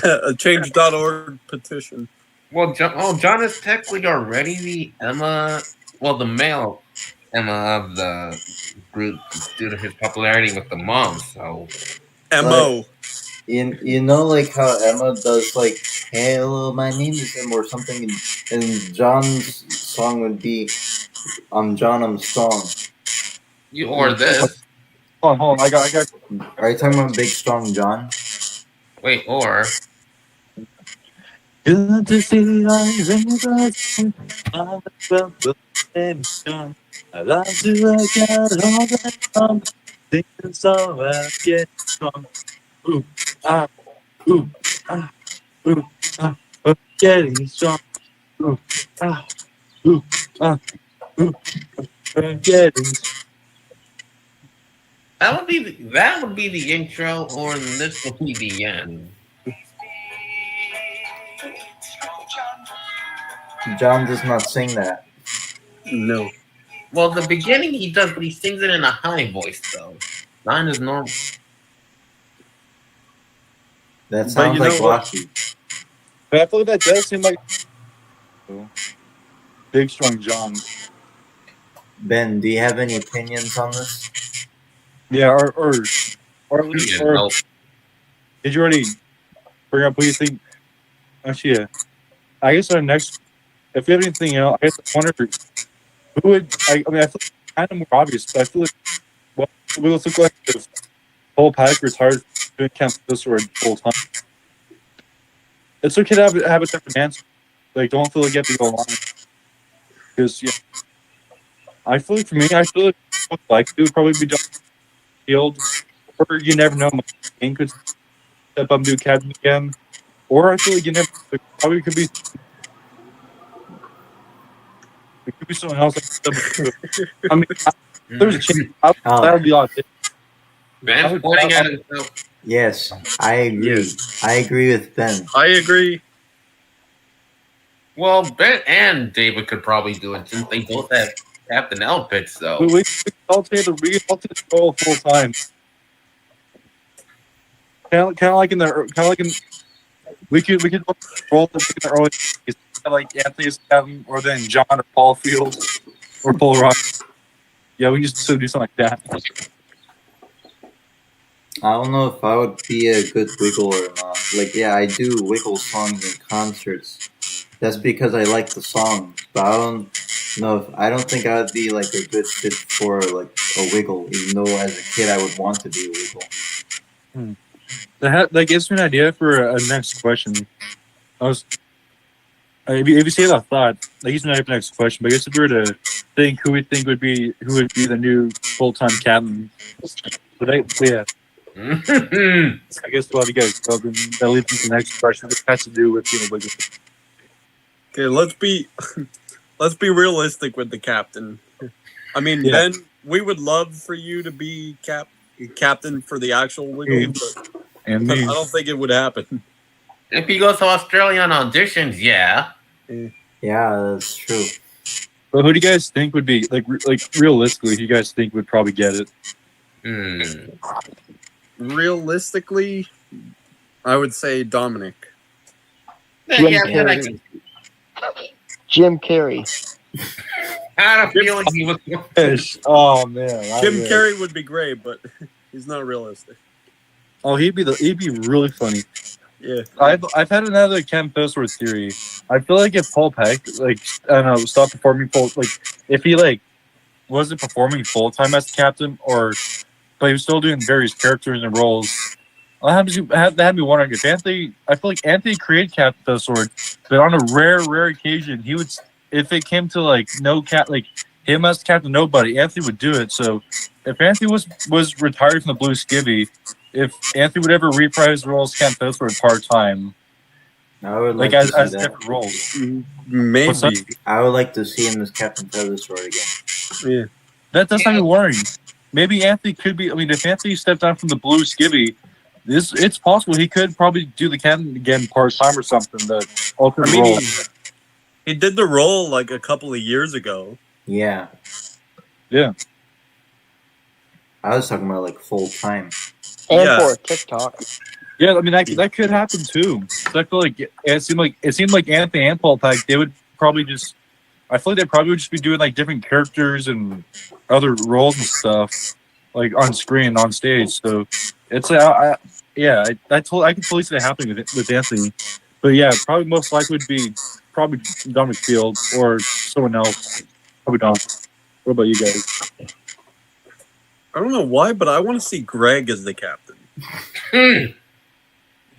a change.org petition. Well, John is technically already the Emma. Well, the male Emma of the group due to his popularity with the mom. So Mo. you know, like how Emma does like, "Hello, my name is Emma" or something, and John's song would be, "I'm John, I'm strong." You or this. Hold on. I got. Are you talking about Big Strong John? Wait, or Good to see you. I love to work out all the time. Thinking so I get strong. Ooh, ah, ooh, ah, ooh, ah, getting strong. Ooh, ah, ooh, ah, ooh, getting strong. that would be the intro, or this would be the end. John does not sing that. No. Well, the beginning he does, but he sings it in a high voice though. Mine is normal. That But sounds you know like what? Rocky. But I feel like that does seem like Big Strong John. Ben, do you have any opinions on this? Yeah, or No. did you already bring up what you think? Actually, yeah. I guess our next, if you have anything else, I guess I wonder who would. I mean, I feel like it's kind of more obvious, but I feel like what would it look like if Paul Pack retired from doing Camp this or full time? It's okay to have a different answer. Like, don't feel like you have to go along. Because yeah, I feel like for me, I feel like most likely it would probably be John Field, or you never know, Kane could step up and do captain again, or I feel like you never. It probably could be. It could be someone else. I mean, there's a chance. That would be odd. Ben's pointing at himself. Yes, I agree. Yes. I agree with Ben. I agree. Well, Ben and David could probably do it since they both have captain outfits, though. We all take the role full time. Kind of like in we could roll the in the early days, like Anthony's captain, or then John or Paul Fields or Paul Rock. Yeah, we can just sort of do something like that. I don't know if I would be a good Wiggle or not. Like, yeah, I do Wiggle songs in concerts. That's because I like the songs. But I don't know if I don't think I would be like a good fit for like a Wiggle, even though as a kid I would want to be a Wiggle. That gives me an idea for a next question. If you say that thought, that gives me an idea for the next question. But I guess if we were to think who would be the new full time captain, yeah. I guess we'll have you guys covered. That leads into the next question, which has to do with Wiggle. Okay, let's be realistic with the captain. I mean, Yeah. Ben, we would love for you to be captain for the actual Wiggle, but And I don't think it would happen. If he goes to Australia on auditions, yeah. Yeah, that's true. But who do you guys think would be like realistically? Who you guys think would probably get it? Realistically, I would say Dominic. Yeah, I can. Jim Carrey. I had a feeling he was. Oh man, Jim Carrey would be great, but he's not realistic. Oh, he'd be really funny. Yeah, I've had another Ken Pillsworth theory. I feel like if Paul Peck I don't know stopped performing if he wasn't performing full time as the captain, but he was still doing various characters and roles. That had me wondering if Anthony. I feel like Anthony created Captain Pillsworth, but on a rare occasion, he would. If it came to him as captain, nobody Anthony would do it. So if Anthony was retired from the Blue Skivvy, if Anthony would ever reprise the role as Captain Pillsworth part time, I would like as to see that. different roles. maybe. I would like to see him as Captain Pillsworth again. Yeah, That's not me worrying. Maybe Anthony could be. I mean, if Anthony stepped down from the Blue Skivvy, it's possible he could probably do the captain again part time or something. The alternate role. He did the role like a couple of years ago. Yeah. Yeah. I was talking about like full time. And for TikTok. Yeah, I mean that could happen too. So I feel like it seemed like Anthony and Paul Peck, they would probably just. I feel like they probably would just be doing like different characters and other roles and stuff, like on screen, on stage. So it's yeah, I can totally see that happening with Anthony. But yeah, probably most likely would be probably Don McField or someone else. Probably Don. What about you guys? I don't know why, but I want to see Greg as the captain.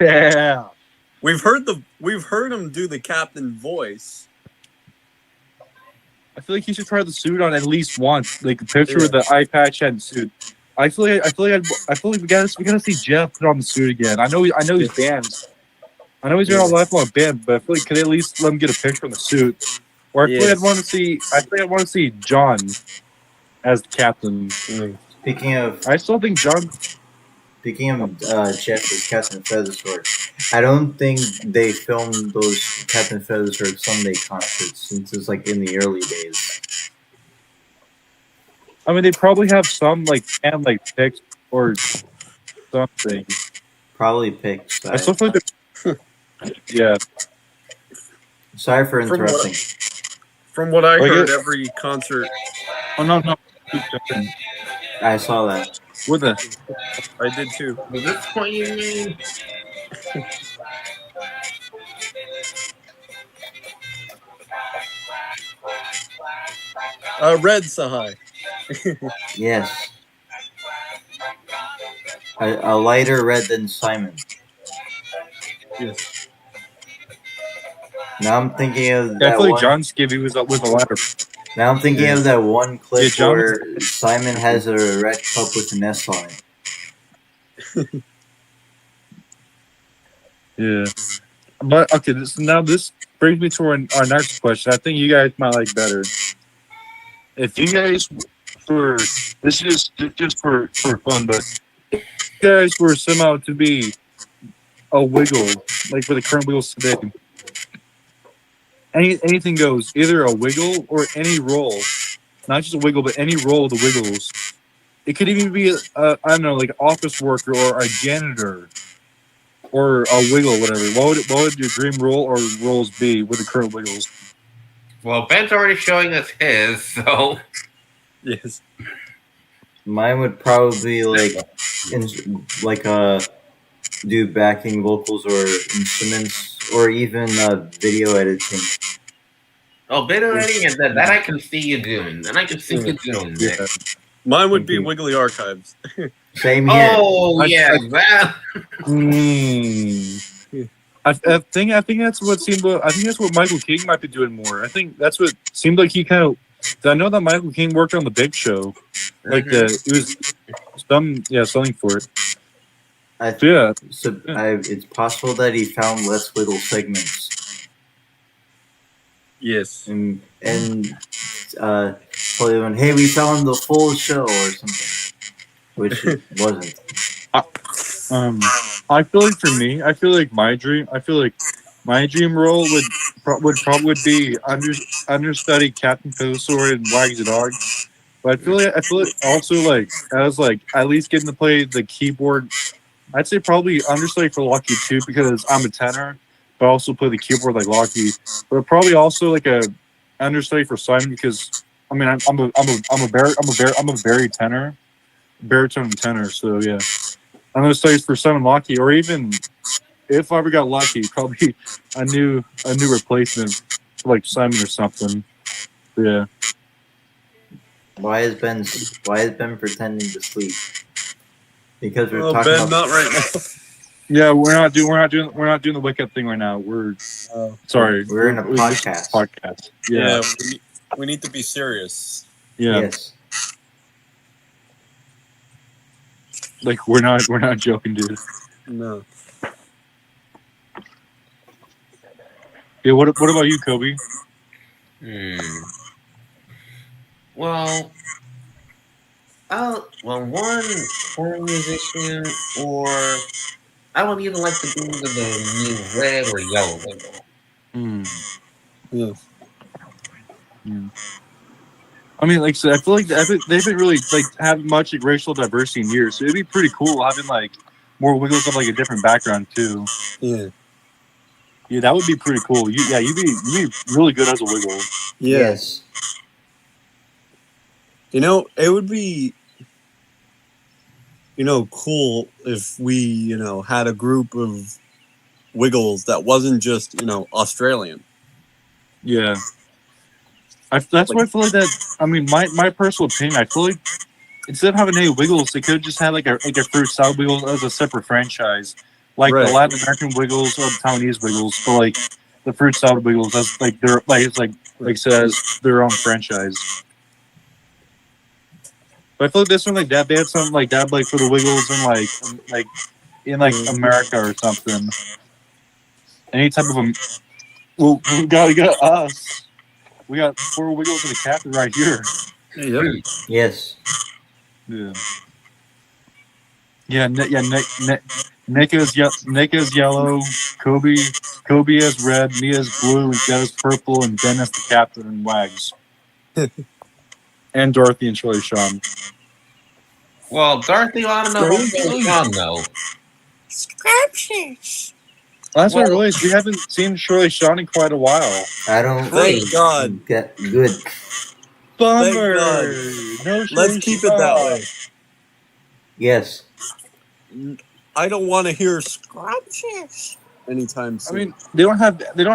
Yeah. We've heard him do the captain voice. I feel like he should try the suit on at least once, like a picture with the eye patch and suit. I feel like we gotta see Jeff put on the suit again. I know he's banned. I know he's been on lifelong banned, but I feel like could they at least let him get a picture on the suit? Or I feel like I'd want to see John as the captain. Speaking of Jeff as Captain Feathersword, I don't think they filmed those Captain Feathersword Sunday concerts since it's like in the early days. I mean, they probably have some like pics or something. Probably pics. I still feel like yeah. Sorry for interrupting. From what I heard, every concert. Oh no! I saw that. What the? I did too. Is this what you mean? Red Sahai. Yes. A lighter red than Simon. Yes. Now I'm thinking of that Definitely one. John Skivvy was a ladder. Now I'm thinking of that one clip Yeah, where Simon has a red cup with an S on it. Yeah. But okay, this brings me to our next question. I think you guys might like better. If you guys were this is just for fun, but if you guys were somehow to be a Wiggle, like for the current Wiggles today, anything goes, either a Wiggle or any role, not just a Wiggle, but any role of the Wiggles. It could even be I don't know, like an office worker or a janitor or a Wiggle, whatever. What would your dream role or roles be with the current Wiggles? Well, Ben's already showing us his, so yes. Mine would probably do backing vocals or instruments or even video editing. Oh, video editing, that I can see you doing. And I can see you doing Nick. Yeah. Mine would be Wiggly Archives. Same here. Oh, yeah, that. I think that's what seemed. I think that's what Michael King might be doing more. I think that's what seemed like he kind of. I know that Michael King worked on the Big Show, like it was something for it. It's possible that he found less Wiggle segments. Yes. And probably went, hey, we found the full show or something, which it wasn't. I feel like for me, I feel like my dream role would probably be understudy Captain Feathersword and Wags the Dog. But I feel like also like as like at least getting to play the keyboard. I'd say probably understudy for Lucky too because I'm a tenor, but also play the keyboard like Lucky. But probably also like a understudy for Simon because I mean I'm a baritone tenor. So yeah, I'm gonna study for Simon Lucky, or even if I ever got lucky, probably a new replacement like Simon or something. But yeah. Why is Ben pretending to sleep? Because we're talking Ben, about not right now. Yeah, we're not doing the wake up thing right now. We're sorry. We're in a podcast. Yeah. We need to be serious. Yeah. Yes. Like we're not joking, dude. No. Yeah, what about you, Kobe? Well, one foreign musician, or I would either like to do the new red or yellow Wiggle. Yeah. I mean, like, so I feel like they haven't really like had much like, racial diversity in years, so it'd be pretty cool having like more Wiggles of like a different background too. Yeah. Yeah, that would be pretty cool. You'd be really good as a Wiggle. Yeah. Yes. You know, it would be cool if we, had a group of Wiggles that wasn't just, Australian. Yeah. That's why I feel like that. I mean, my personal opinion, I feel like instead of having any Wiggles, they could have just had like a fruit salad Wiggles as a separate franchise, like the Latin American Wiggles or the Taiwanese Wiggles, but like the fruit salad Wiggles as like their like says their own franchise. But I feel like this one like that they had something like that like for the Wiggles and in America or something. Any type of well, we got us. We got 4 Wiggles and a captain right here. Yep. Yes. Yeah. Yeah. Nick is yellow. Kobe is red. Mia is blue. And Jet is purple. And Ben is the captain. And Wags. And Dorothy and Shirley Sean. Well, Dorothy, I don't know about Shirley Sean though. Scrumptious. That's what I realized. We haven't seen Shirley Sean in quite a while. I don't. Thank God. Get good. Bummer. God. No, Let's keep it that way. Yes. I don't want to hear scrumptious anytime soon. I mean, they don't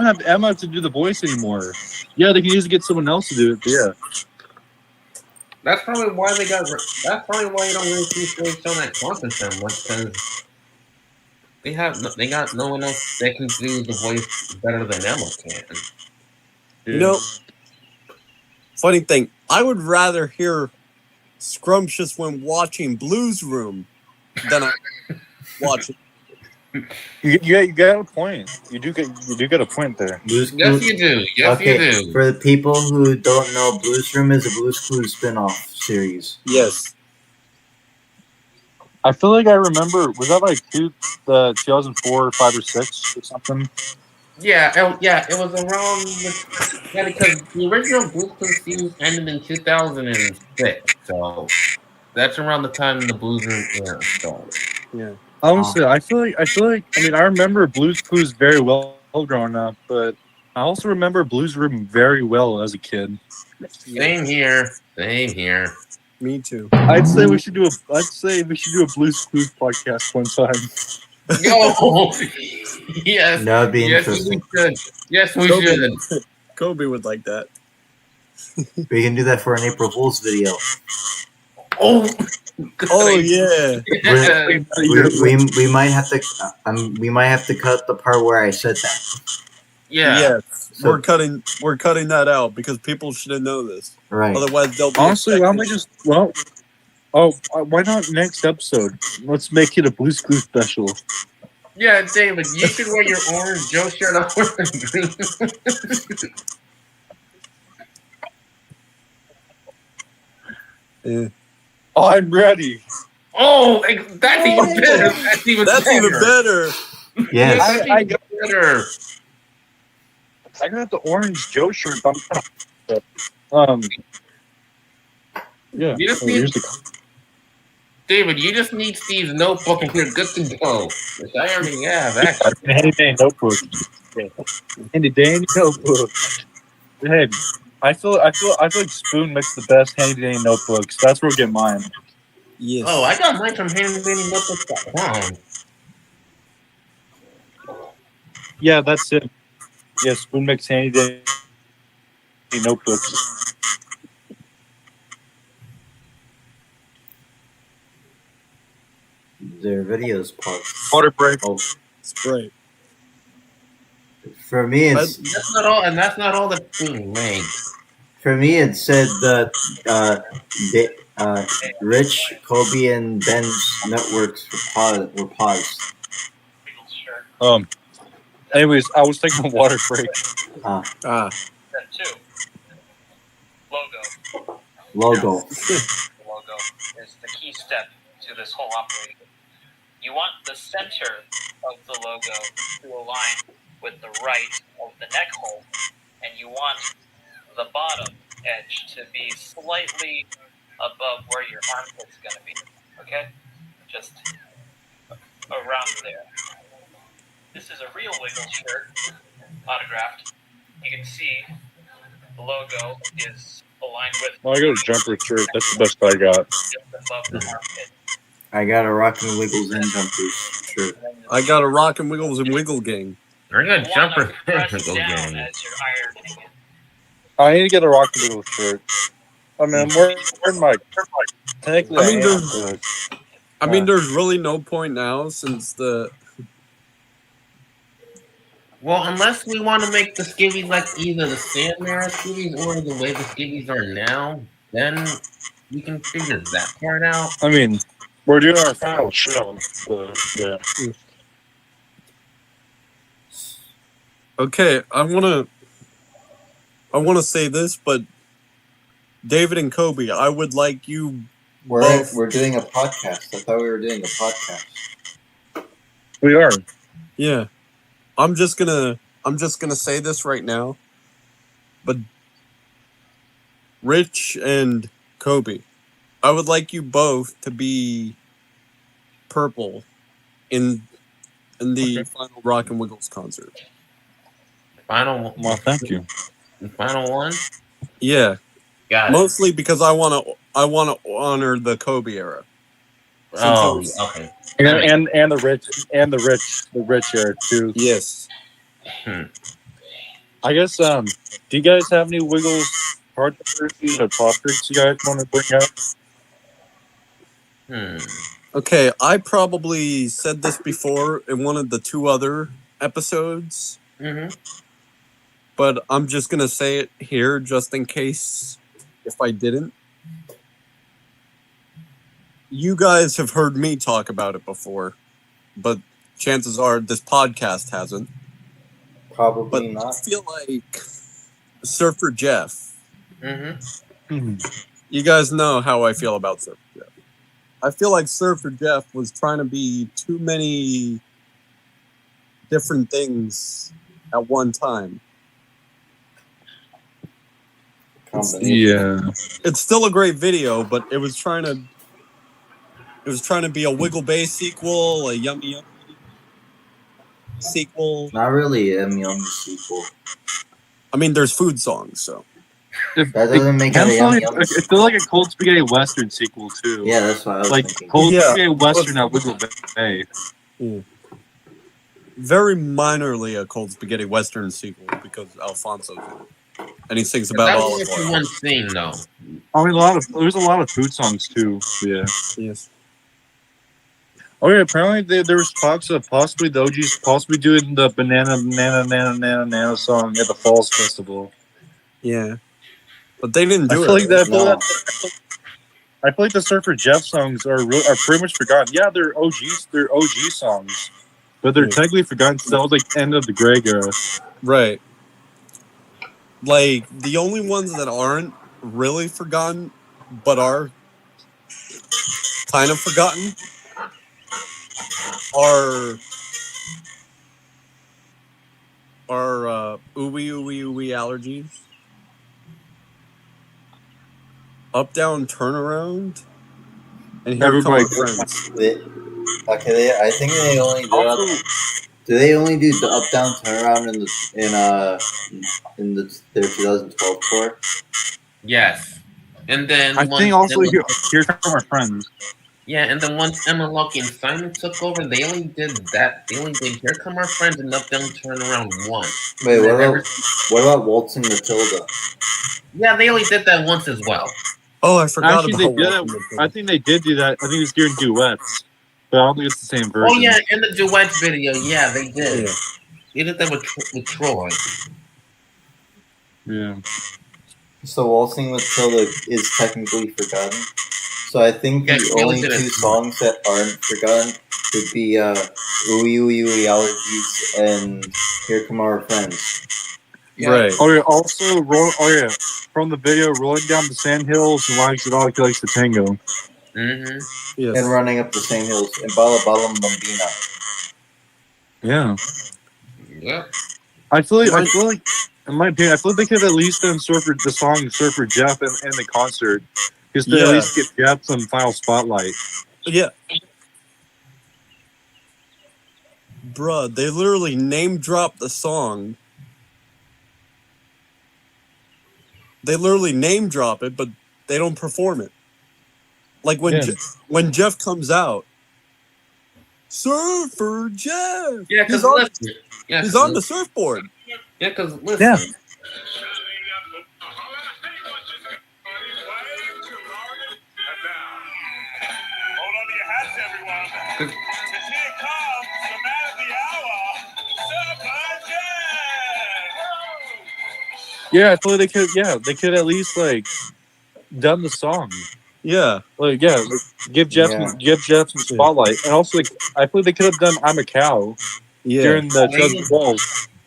have Emma to do the voice anymore. Yeah, they can usually get someone else to do it. But yeah. That's probably why they got. That's probably why you don't really see Shirley Sean at conference that much, because they got no one else that can do the voice better than Emma can. Yeah. Funny thing, I would rather hear scrumptious when watching Blues Room than I watch it. You got a point. You do get a point there. Yes, you do. Yes, you do. For the people who don't know, Blues Room is a Blues Clues spin-off series. Yes. I feel like I remember. Was that like 2004, 5, or 6 or something? Yeah, it was around. Because the original Blues Clues series ended in 2006, so that's around the time the Blues Room era started. Yeah. Honestly, I feel like. I mean, I remember Blues Clues very well growing up, but I also remember Blues Room very well as a kid. Same here. Me too. I'd say we should do a Blues Clues podcast one time. Yo, yes, That would be yes, interesting. we should. Yes, we should. Kobe would like that. We can do that for an April Fool's video. Oh, yeah. We might have to cut the part where I said that. Yeah. Yes. So, we're cutting that out because people shouldn't know this. Right. Otherwise they'll be honestly, why don't we just why not next episode? Let's make it a Blues Clues special. Yeah, David, you should wear your orange Joe shirt up with green. Yeah. Oh, I'm ready. Oh, that's even better. That's even better. Yes. I got better. I got the orange Joe shirt. Yeah. You just need, David, you just need Steve's notebook and you're good to go. Which I already have, actually. Handy dandy notebook. Handy dandy notebook. Hey, I feel like Spoon makes the best handy dandy notebooks. That's where we get mine. Yes. Oh, I got mine from handydandynotebooks.com. Yeah, that's it. Yeah, Spoon makes handy dandy notebooks. Their videos part. Water break. Oh, Spray. for me, it's that's not all that Spoon makes. For me, it said that Rich, Kobe, and Ben's networks were paused. Anyways, I was taking a water break. Step 2. Logo. Logo. The logo is the key step to this whole operation. You want the center of the logo to align with the right of the neck hole, and you want the bottom edge to be slightly above where your armpit's going to be. Okay? Just around there. This is a real Wiggle shirt, autographed. You can see the logo is aligned with. Well, I got a jumper shirt. That's the best I got. Just above the armpit. I got a Rockin' Wiggles and Jumpers shirt. I got a Rockin' Wiggles and Wiggle gang. I got Jumper Press Wiggle down gang. as you're ironing it. I need to get a Rock and Wiggle shirt. I mean, I'm wearing my. Technically, I mean, am, there's really no point now since the. Well, unless we want to make the skivvies like either the Sandman skivvies or the way the skivvies are now, then we can figure that part out. I mean, we're doing our final show. So, yeah. Okay, I wanna say this, but David and Kobe, I would like you both. We're doing a podcast. I thought we were doing a podcast. We are. Yeah, I'm just gonna say this right now, but Rich and Kobe, I would like you both to be purple in the final Rock and Wiggles concert. Final. Well, thank you. The final one. Yeah, Got it. mostly because I wanna honor the Kobe era. Oh, okay. And the rich era too. Yes. I guess. Do you guys have any Wiggles controversies or topics you guys want to bring up? Okay, I probably said this before in one of the 2 other episodes, but I'm just gonna say it here just in case if I didn't. You guys have heard me talk about it before, but chances are this podcast hasn't. Probably But not. I feel like Surfer Jeff. You guys know how I feel about Surfer Jeff. I feel like Surfer Jeff was trying to be too many different things at one time. Yeah. It's still a great video, but it was trying to be a Wiggle Bay sequel, a Yummy Yummy sequel. Not really a Yum sequel. I mean, there's food songs, so. That doesn't make it a Yum Yum It feels like a Cold Spaghetti Western sequel too. Yeah, that's what I was like thinking. Cold Yeah. Spaghetti Western at Wiggle Bay. Very minorly a Cold Spaghetti Western sequel because Alfonso's in it. And he sings about That olive was oil. one thing, though. I mean, there's a lot of food songs too. Yeah. Yes. Oh yeah. Apparently there was talks of possibly the OGs possibly doing the banana song at the Falls Festival. Yeah. But they didn't do it. I feel like the Surfer Jeff songs are pretty much forgotten. Yeah, they're OGs. They're OG songs, but they're technically forgotten since that was like the end of the Greg era. Right. Like, the only ones that aren't really forgotten, but are kind of forgotten, are ooey ooey ooey allergies, up down turnaround, and here come our friends. I think they only do they only do the up down turnaround in their 2012 tour? Yes. And then I think also here come our friends. Yeah, and then once Emma Lucky and Simon took over, they only did that. They only did Here Come Our Friends and Up Down Turnaround once. Wait, what about Waltzing Matilda? Yeah, they only did that once as well. Oh, I forgot Actually, about they did that. I think they did do that. I think it was during duets, but I don't think it's the same version. Oh yeah, in the duets video, yeah, they did. Yeah. They did that with Troy. Yeah. So Waltzing Matilda is technically forgotten. So I think the only 2 songs that aren't forgotten would be Ooey Ooey Ooey Allergies and Here Come Our Friends. Yeah. Right. Oh yeah. Also, from the video, rolling down the sand hills, and likes it all, he likes the tango. Yes. And running up the same hills and Bala Bala Bambina. Yeah. Yep. I feel like, in my opinion, I feel like they could have at least done the song Surfer Jeff in the concert, just to at least get Jeff some final spotlight. Yeah. Bruh, they literally name drop the song. They literally name drop it, but they don't perform it. Like when Jeff comes out, Surfer Jeff. Yeah, because He's on the surfboard. Yeah, because listen. Hold on to your hats, everyone. Because here comes the man of the hour, Surfer Jeff. Yeah, I thought they could. Yeah, they could at least like done the song. Yeah, like give Jeff some spotlight, and also like I feel they could have done "I'm a Cow" during the 2012.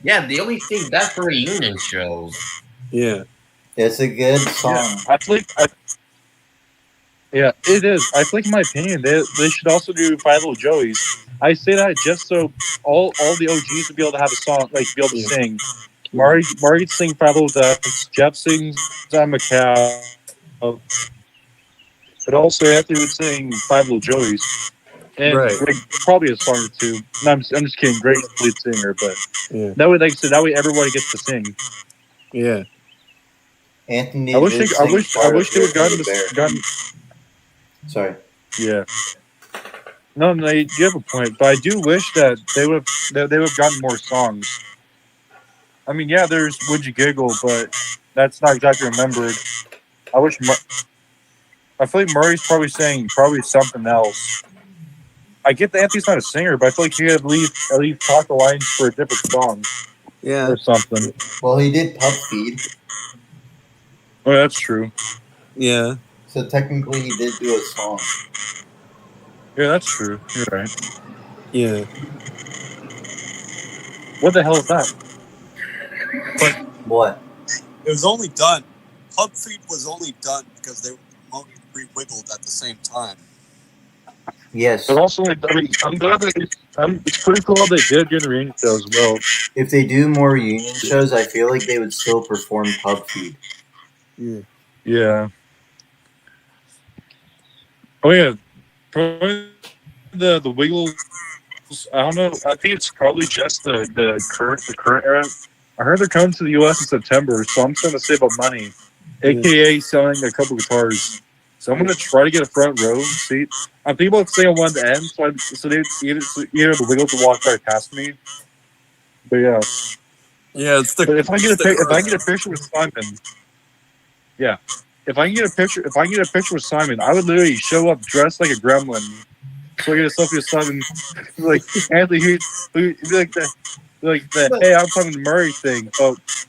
Yeah, they only sing that for reunion shows. Yeah, it's a good song. Yeah, it is. I think, in my opinion, they should also do Five Little Joeys. I say that just so all the OGs would be able to have a song, like be able to sing. Mari sing Five Little Ducks. Jeff sings "I'm a Cow." But also Anthony would sing Five Little Joeys. And Greg probably a song or two. No, I'm just kidding. Greg's the lead singer, but that way, like I said, that way everybody gets to sing. Yeah. Anthony. I wish they would gotten. Sorry. Yeah. No, you have a point, but I do wish that they would have gotten more songs. I mean, yeah, there's "Would You Giggle," but that's not exactly remembered. I feel like Murray's probably saying something else. I get that Anthony's not a singer, but I feel like he could at least talk the lines for a different song. Yeah. Or something. Well, he did Pub Feed. Oh, that's true. Yeah. So technically he did do a song. Yeah, that's true. You're right. Yeah. What the hell is that? What? It was only done. Pub Feed was only done because they were promoting Wiggled at the same time. Yes. But also, I'm glad that it's pretty cool how they did during the reunion show as well. If they do more reunion shows, I feel like they would still perform Pub Feed. Yeah. Oh yeah, probably the Wiggles. I don't know. I think it's probably just the current era. I heard they're coming to the U.S. in September, so I'm trying to save up money, aka selling a couple guitars. So I'm gonna try to get a front row seat. I'm thinking about staying on one end, so they either the Wiggles will walk right past me. But yeah, it's the. But if I get a picture with Simon, yeah. If I can get a picture with Simon, I would literally show up dressed like a gremlin. So I get a selfie with Simon, like Anthony, who'd be like the hey, I'm talking to Murray thing,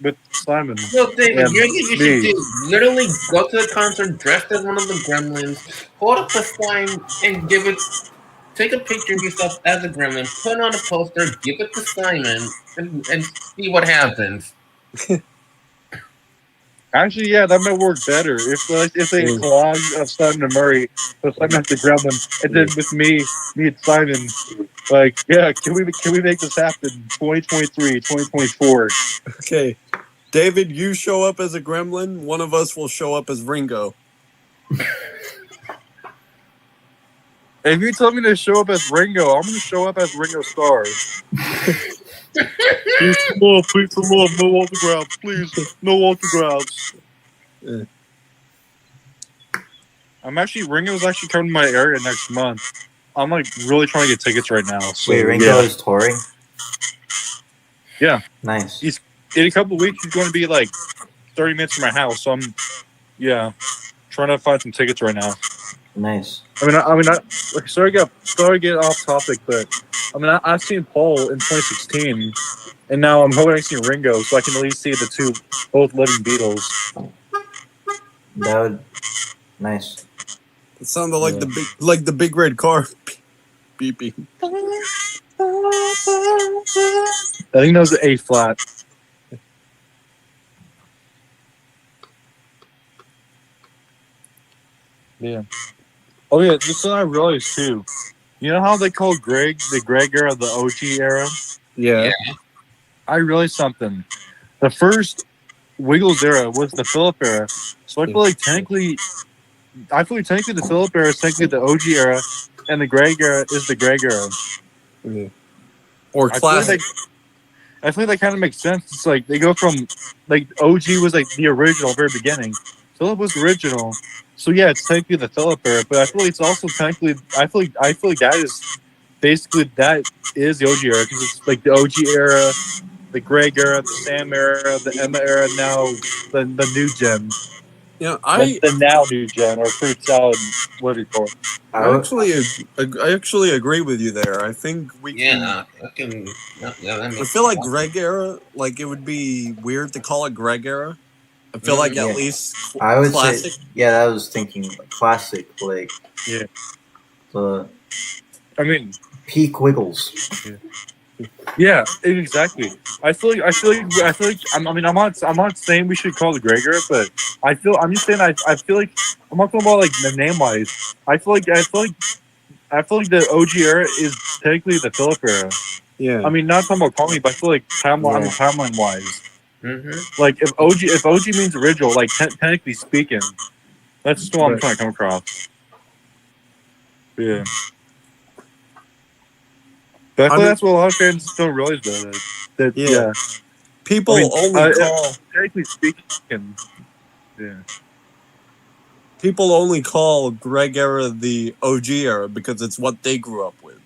with Simon. No, David, you should do literally go to the concert dressed as one of the gremlins, hold up the sign and take a picture of yourself as a gremlin, put on a poster, give it to Simon, and see what happens. Actually, yeah, that might work better if they collage of Simon and Murray, but Simon as the gremlin, and then with me and Simon, like, yeah, can we make this happen? 2023, 2024. Okay, David, you show up as a gremlin. One of us will show up as Ringo. If you tell me to show up as Ringo, I'm going to show up as Ringo Starr. Please, no autographs. Please, no autographs. Ringo's actually coming to my area next month. I'm like really trying to get tickets right now. So, wait, Ringo is touring? Yeah. Nice. In a couple of weeks, he's going to be like 30 minutes from my house. So I'm, trying to find some tickets right now. Nice. Sorry to get off topic, but I've seen Paul in 2016, and now I'm hoping I see Ringo, so I can at least see the two both living Beatles. That would nice. It sounded like the big red car beeping. I think that was the A flat. Yeah. Oh yeah, this one I realized too. You know how they call Greg the Greg era the OG era? Yeah. I realized something. The first Wiggles era was the Phillip era. So I feel like technically the Phillip era is technically the OG era, and the Greg era is the Greg era. Yeah. Or classic. I feel like that kind of makes sense. It's like they go from like OG was like the original very beginning. Phillip was the original. So yeah, it's technically the Philip era, but I feel like it's also technically. I feel like that is basically that is the OG era because it's like the OG era, the Greg era, the Sam era, the Emma era. Now the new gen, Yeah, the now new gen or fruit salad. What do you call it? I I would, actually I actually agree with you there. I think we can. Yeah, I can. Yeah, that I makes feel like sense. Greg era, like it would be weird to call it Greg era. I feel like Mhm. at yeah, least I would say, classic. yeah, I was thinking like classic, like Yeah, the I mean, peak Wiggles. yeah, yeah, exactly. I feel like. I mean, I'm not saying we should call it the Greg era, but I'm just saying I feel like I'm not talking about like the name wise. I feel like the OG era is technically the Philip era. Yeah, I mean, not talking about Tommy, but I feel like timeline. I Yeah, mean, timeline wise, Mhm. like if OG means original, like technically speaking, that's just what I'm right. trying to come across. Yeah, but I I feel like mean, that's what a lot of fans don't realize though. That yeah. yeah, I People mean, only call technically speaking, yeah, people only call Greg era the OG era because it's what they grew up with.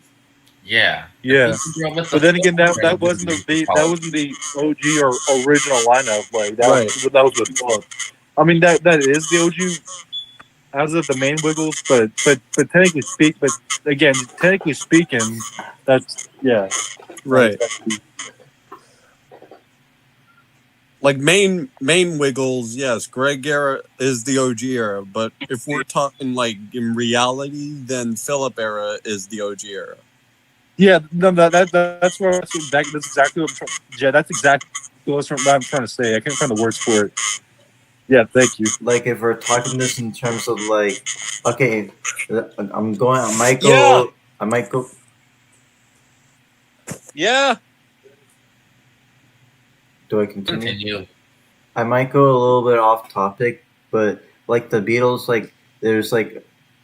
Yeah, the yeah. people grew up with the But then again, Philip that era, wasn't we could that call it. wasn't the OG or original lineup. Like Right. that was with Philip. I mean that is the OG as of the main Wiggles, but technically speaking, that's yeah, not Right. exactly. Like main Wiggles, yes, Greg era is the OG era, but if we're talking like in reality, then Philip era is the OG era. Yeah, no, that's exactly what I'm trying. Yeah, that's exactly what I'm trying to say. I can't find the words for it. Yeah, thank you. like if we're talking this in terms of like, okay, I'm going. I might Yeah, go. I might go. yeah. Do I continue? Continue. I might go a little bit off topic, but like the Beatles, like there's like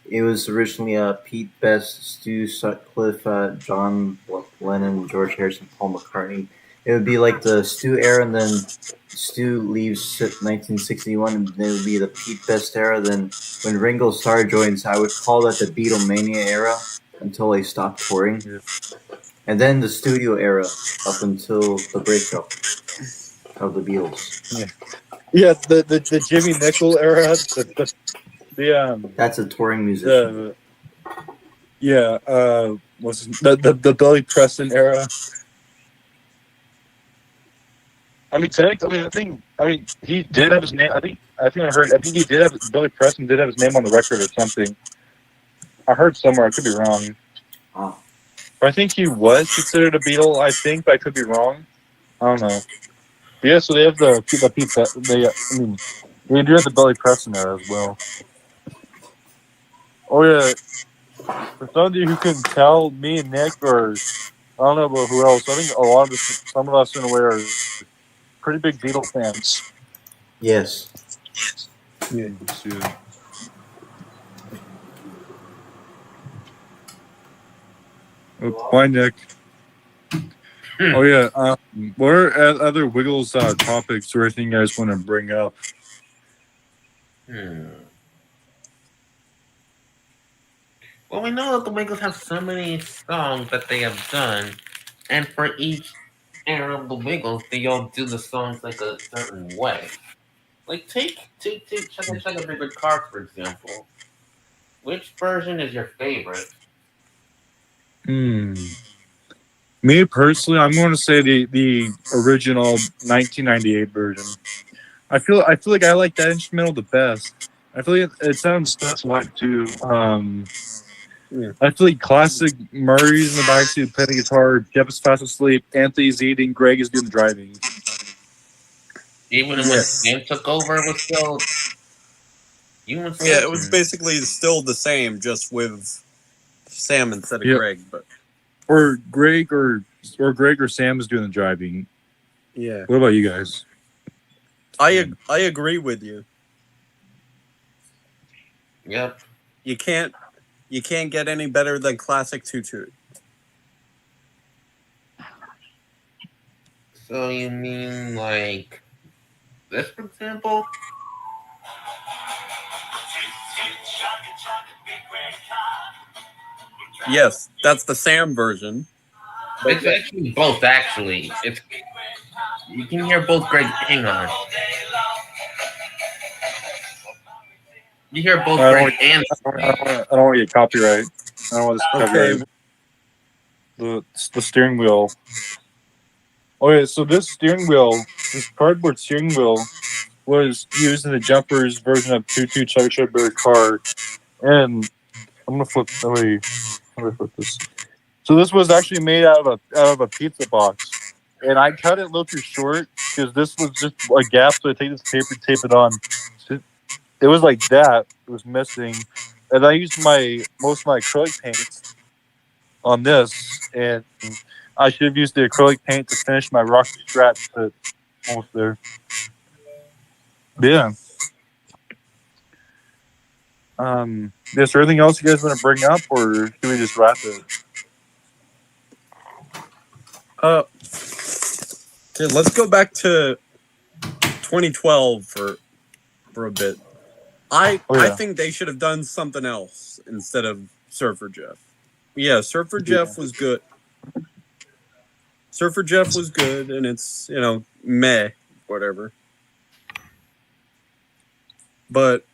it was originally Pete Best, Stu Sutcliffe, John Lennon, George Harrison, Paul McCartney. It would be like the Stu era, and then Stu leaves 1961, and then it would be the Pete Best era. Then when Ringo Starr joins, I would call that the Beatlemania era until they stopped touring, Yeah, and then the studio era up until the breakup of the Beatles. yeah, yeah. The Jimmy Nickel era, the That's a touring musician. the yeah the Billy Preston era. I mean, technically, I mean, he did have his name. I think he did have Billy Preston did have his name on the record or something. I heard somewhere. I could be wrong. Oh, But I think he was considered a Beatle. I think, but I could be wrong. I don't know. But yeah, so they have the Pete. I mean, they do have the Billy Preston era as well. Oh yeah, for some of you who can tell, me and Nick, or I don't know about who else. I think some of us in a way are pretty big Beatle fans. yes. Yeah. Yeah. Oh, bye, Nick. Oh yeah. What are other Wiggles topics or anything you guys want to bring up? Well, we know that the Wiggles have so many songs that they have done, and for each era of the Wiggles, they all do the songs like a certain way. Like take Chugga Chugga Big Red Car for example. Which version is your favorite? Hmm. Me personally, I'm going to say the original 1998 version. I feel like I like that instrumental the best. I feel like it sounds best live too. Yeah. I feel like classic Murray's in the backseat playing the guitar, Jeff is fast asleep, Anthony's eating, Greg is doing the driving. Even when Yes. Sam took over, it was still you and Yeah, Sam. it was basically still the same, just with Sam instead of Yep. Greg. But Or Greg or Sam is doing the driving. yeah, What about you guys? I agree with you. Yep. You can't get any better than classic tutu. So you mean like this, for example? Yes, that's the Sam version. It's actually both. Actually, it's you can hear both. Greg, hang on. You hear both Greg and. I don't want to get copyright. I don't want this copyright. The steering wheel. Okay, so this steering wheel, this cardboard steering wheel, was used in the Jumpers version of Toot Toot Chugga Chugga Bear car, and I'm gonna flip. How do I flip this? So this was actually made out of a pizza box, and I cut it a little too short because this was just a gap. So I take this paper, tape it on. So it was like that. It was missing, and I used most of my acrylic paints on this, and I should have used the acrylic paint to finish my Rocky Strat, but almost there. Yeah. Is there anything else you guys want to bring up, or should we just wrap it? Okay, let's go back to 2012 for a bit. I think they should have done something else instead of Surfer Jeff. Yeah, Surfer Jeff was good. Surfer Jeff was good, and it's meh, whatever. But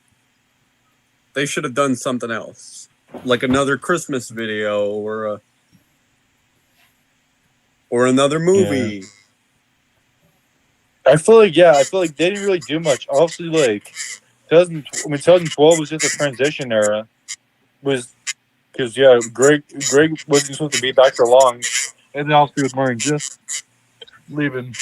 they should have done something else, like another Christmas video or another movie. Yeah. I feel like they didn't really do much. Obviously, like 2012 was just a transition era. Because Greg wasn't supposed to be back for long, and then obviously with Murray just leaving.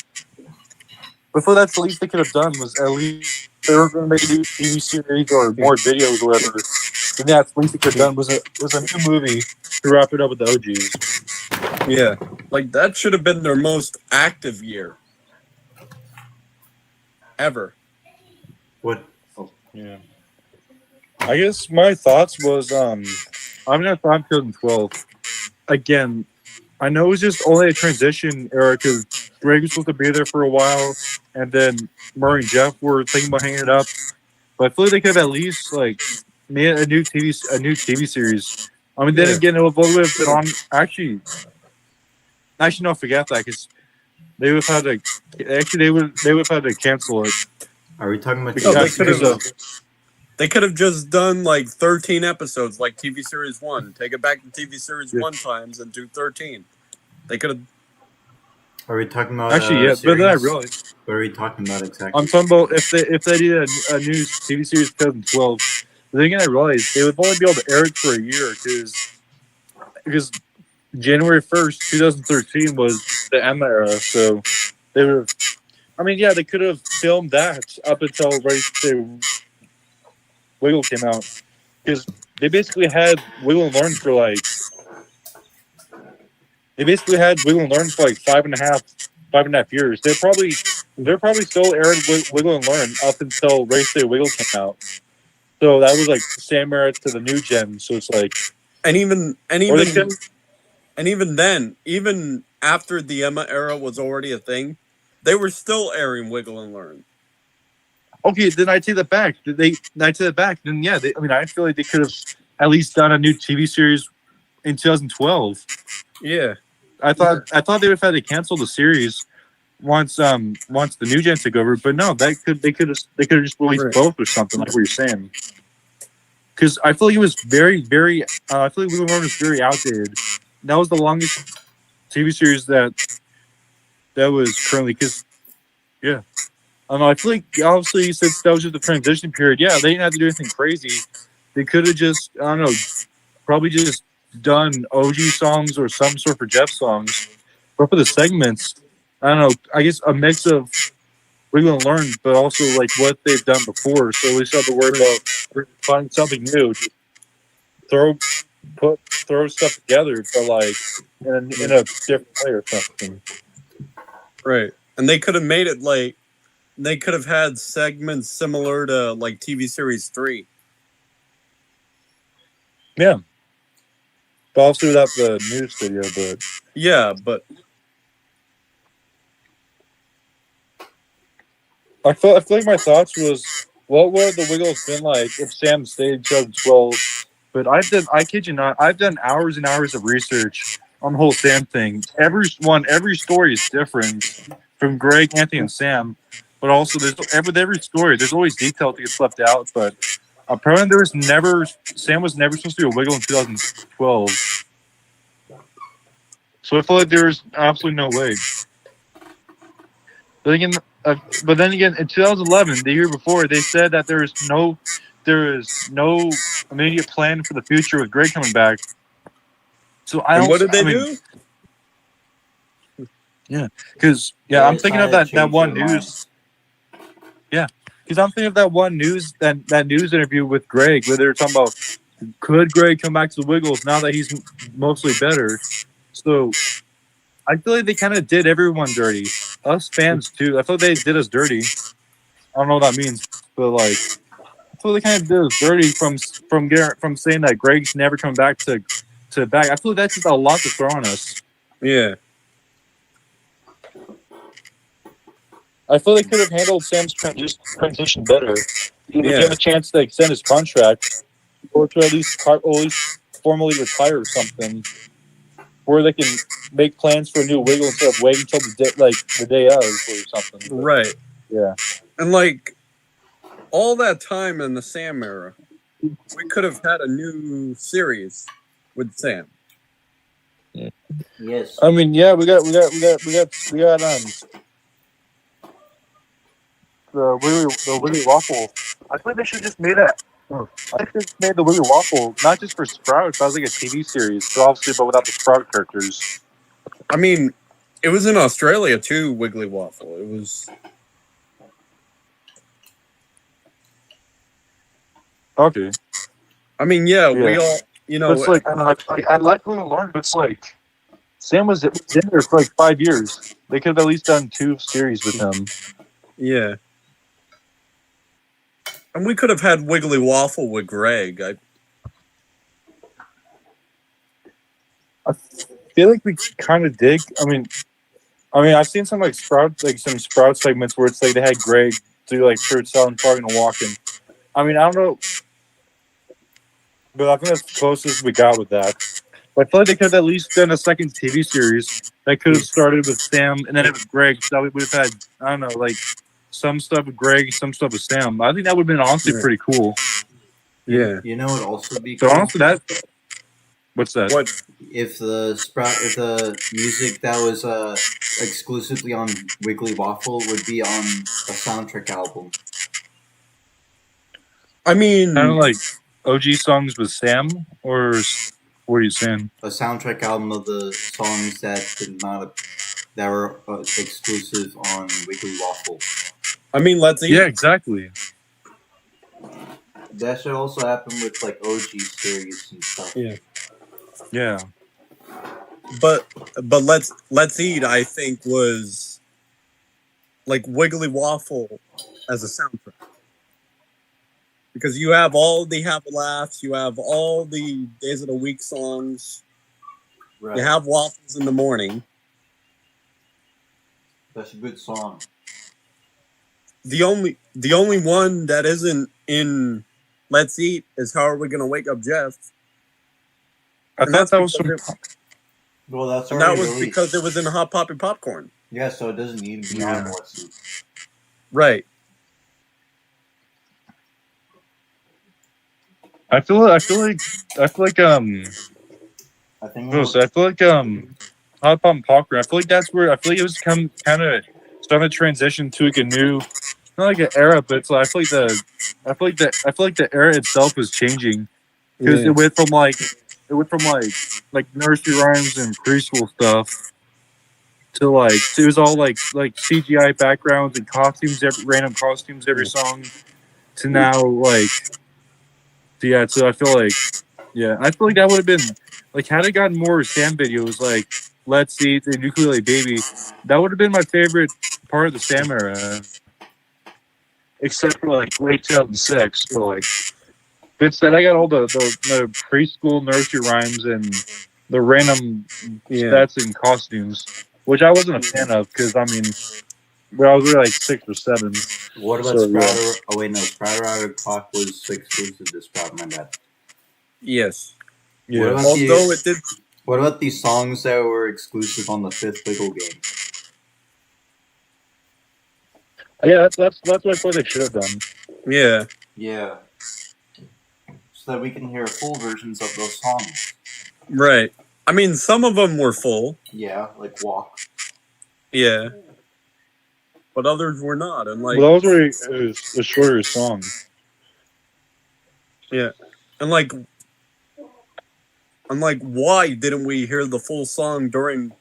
Before that's the least they could have done was at least they were going to make a new TV series or more videos or whatever. And that's the least they could have done was a new movie to wrap it up with the OGs. Yeah, like that should have been their most active year ever. What? Oh, yeah. I guess my thoughts was I'm gonna thought 2012. Again, I know it was just only a transition era because Greg was supposed to be there for a while, and then Murray and Jeff were thinking about hanging it up. But I feel like they could have at least like made a new TV series. I mean, then again, it would have been on. Actually, no, forget that because they would have had to. Actually, they would have had to cancel it. Are we talking about? They could have just done like 13 episodes, like TV Series 1. Take it back to TV Series 1 times and do 13. They could have. Are we talking about? Actually, yeah, but then I realized. What are we talking about exactly? I'm talking about if they did a new TV series 2012. The thing I realized they would only be able to air it for a year because January 1st, 2013 was the Emma era, so they would have. I mean, yeah, they could have filmed that up until Wiggle came out because they basically had Wiggle and Learn for like. They basically had Wiggle and Learn for like 5.5 years. They're probably still airing Wiggle and Learn up until Race Day Wiggle came out. So that was like the same era to the new gen. So it's like, and even then, even after the Emma era was already a thing, they were still airing Wiggle and Learn. Okay, then I take that back. Then yeah, I feel like they could have at least done a new TV series in 2012. Yeah, I thought they would have had to cancel the series once the new gen took over. But no, they could have just released both or something like what you're saying. Because I feel like it was very, very. I feel like Wiggle Run was very outdated. That was the longest TV series that was currently. Because yeah, I don't know. I feel like obviously since that was just the transition period, yeah, they didn't have to do anything crazy. They could have just probably just done OG songs or some sort of Jeff songs. But for the segments, I don't know. I guess a mix of Wiggle and Learn, but also like what they've done before. So we still have to worry about finding something new. Just throw stuff together, but like in a different way or something. Right, and they could have made it like they could have had segments similar to like TV Series 3. Yeah. But also without the news video, but yeah, but I feel like my thoughts was what would the Wiggles been like if Sam stayed in 2012 But I kid you not, I've done hours and hours of research on the whole Sam thing. Every story is different from Greg, Anthony, and Sam. But also, with every story, there's always detail that gets left out. But apparently, Sam was never supposed to be a Wiggle in 2012. So I feel like there's absolutely no way. But then again, in 2011, the year before, they said that there is no immediate plan for the future with Greg coming back. So what did they do? Yeah, because I'm thinking of that one news. Yeah, because I'm thinking of that one news that news interview with Greg where they were talking about could Greg come back to the Wiggles now that he's mostly better. So I feel like they kind of did everyone dirty, us fans too. I feel like they did us dirty. I don't know what that means, but like I feel like they kind of did us dirty from saying that Greg's never coming back to back. I feel like that's just a lot to throw on us. Yeah. I feel they could have handled Sam's transition better. Either give him a chance to extend his contract, or to at least formally retire or something, where they can make plans for a new Wiggle instead of waiting until the day of or something. Right. Yeah. And like all that time in the Sam era, we could have had a new series with Sam. Yes. I mean, yeah, we got the Wiggly Waffle. I think they should just made that. I think they made the Wiggly Waffle not just for Sprouts, but as like a TV series, but obviously, but without the Sprout characters. I mean, it was in Australia too. Wiggly Waffle. It was. Okay. I mean, yeah. We all, It's like I like Wiggly Lauren, but it's like Sam was in there for like 5 years. They could have at least done 2 series with him. Yeah. And we could have had Wiggly Waffle with Greg. I feel like we kind of dig. I mean, I've seen some some Sprout segments where it's like they had Greg do like shirt selling, parking and walking. I mean, I don't know, but I think that's the closest we got with that. But I feel like they could have at least done a second TV series that could have started with Sam and then it was Greg. So we would have had, I don't know, like some stuff with Greg, some stuff with Sam. I think that would have been honestly pretty cool. Yeah. You know, it'd also be so cool. honestly, what's that? What if the music that was exclusively on Wiggly Waffle would be on a soundtrack album? I mean, kind of like OG songs with Sam, or what are you saying? A soundtrack album of the songs that were exclusive on Wiggly Waffle. I mean, let's eat. Yeah, exactly. That should also happen with like OG series and stuff. Yeah. Yeah. But let's eat. I think was like Wiggly Waffle as a soundtrack. Because you have all the Happy Laughs, you have all the Days of the Week songs, Right. You have Waffles in the Morning. That's a good song. The only one that isn't in Let's Eat is How Are We Gonna Wake Up Jeff? I thought that was Well, that's and already that was released. because it was in Hot Poppy Popcorn. Yeah, so it doesn't need to be on Let's Eat. Right. I feel like I think. I feel like Hot Pop and Popcorn. I feel like that's where it was kind of starting to transition to like a new, not like an era, but it's like I feel like the era itself was changing because it went from like nursery rhymes and preschool stuff to like it was all like CGI backgrounds and costumes, random costumes every song, to now like. So I feel like that would have been like had it gotten more Sam videos like Let's Eat and Ukulele Baby, that would have been my favorite part of the Sam era. Except for like late 2006, but like instead I got all the preschool nursery rhymes and the random stats and costumes, which I wasn't a fan of because I mean I was really like 6 or 7. What about Sprouter? Oh wait, no, Sprouter Out of Clock was exclusive to Sprout. My bad. Yes. Yeah. Although it did. What about the songs that were exclusive on the 5th Wiggle game? Yeah, that's what I thought they should have done. Yeah. Yeah. So that we can hear full versions of those songs. Right. I mean, some of them were full. Yeah, like Walk. Yeah. But others were not. And like, Well, that was already a shorter song. yeah. And like, why didn't we hear the full song during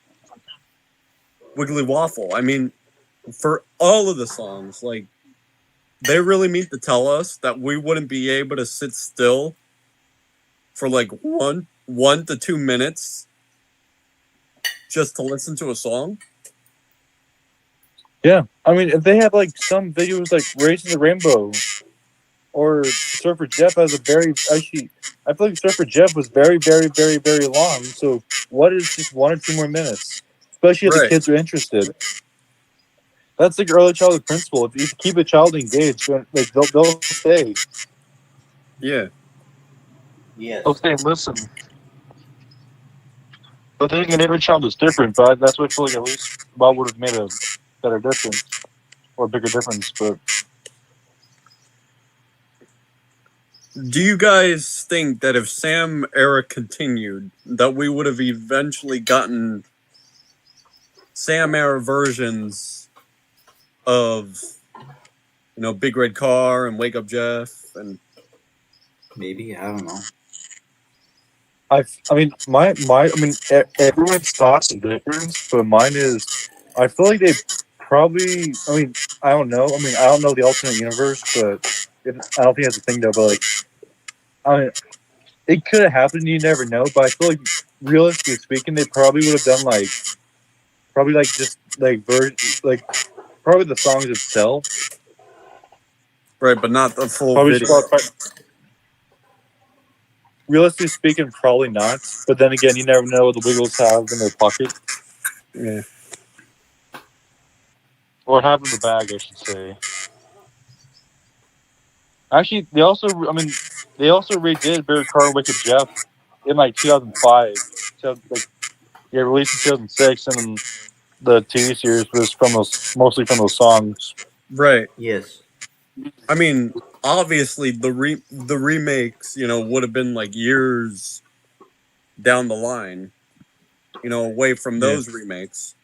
Wiggly Waffle? I mean, for all of the songs, like, they really mean to tell us that we wouldn't be able to sit still for like 1 to 2 minutes just to listen to a song. Yeah, I mean, if they have like some videos like Racing the Rainbow or Surfer Jeff has a very actually, I feel like Surfer Jeff was very, very, very, very long. So what is just 1 or 2 more minutes? Especially if the kids are interested. That's like early childhood principle. If you keep a child engaged, like they'll stay. Yeah. Yes. They'll stay and listen. But then again, every child is different. But that's what I feel like at least Bob would have made a better difference or a bigger difference. But do you guys think that if Sam era continued, that we would have eventually gotten Sam era versions of, Big Red Car and Wake Up Jeff and maybe, I don't know. I mean, everyone's thoughts are different, but mine is, I feel like they probably, I don't know. I don't know the alternate universe, but I don't think that's a thing though. But like, it could have happened. You never know. But I feel like, realistically speaking, they probably would have done probably the songs itself. Right, but not the full probably video. Realistically speaking, probably not. But then again, you never know what the Wiggles have in their pocket. Yeah. Or have in the bag, I should say. Actually, they also redid Barry Carr and Wicked Jeff in like 2005. So released in 2006, and then the TV series was mostly from those songs. Right. Yes. I mean, obviously the remakes, would have been like years down the line, away from those remakes.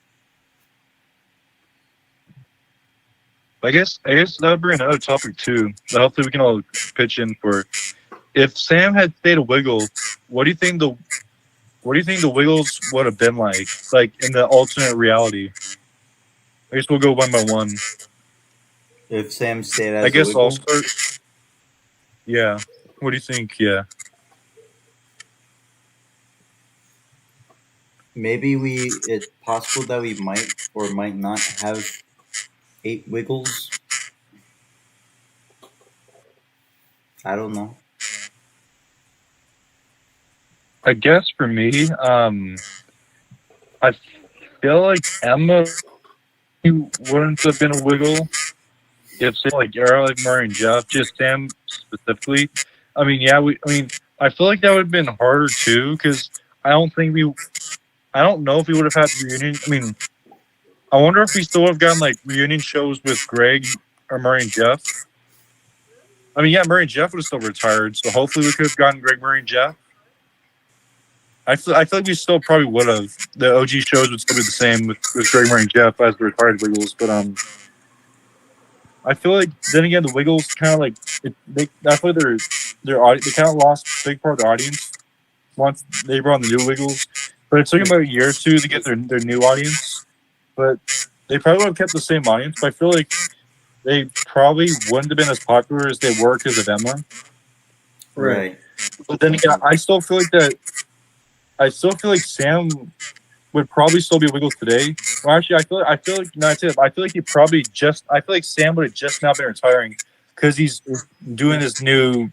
I guess that would bring another topic too. That hopefully we can all pitch in for. If Sam had stayed a Wiggle, what do you think the Wiggles would have been like in the alternate reality? I guess we'll go one by one. If Sam stayed as I guess a Wiggle? I'll start. Yeah. What do you think? Yeah. Maybe it's possible that we might or might not have 8 Wiggles. I don't know. I guess for me, I feel like Emma wouldn't have been a Wiggle if say like era like Murray and Jeff, just Sam specifically. I feel like that would have been harder too because I don't know if we would have had reunion. I wonder if we still would have gotten like reunion shows with Greg or Murray and Jeff. Murray and Jeff would have still retired, so hopefully we could have gotten Greg, Murray, and Jeff. I feel like we still probably would have. The OG shows would still be the same with Greg, Murray, and Jeff as the retired Wiggles, but I feel like then again the Wiggles kind of I feel like they kind of lost a big part of the audience once they brought on the new Wiggles, but it took them about a year or two to get their new audience. But they probably would have kept the same audience. But I feel like they probably wouldn't have been as popular as they were because of Emma. Right. But then again, I still feel like Sam would probably still be a Wiggle today. Well, actually, I feel like Sam would have just now been retiring because he's doing his new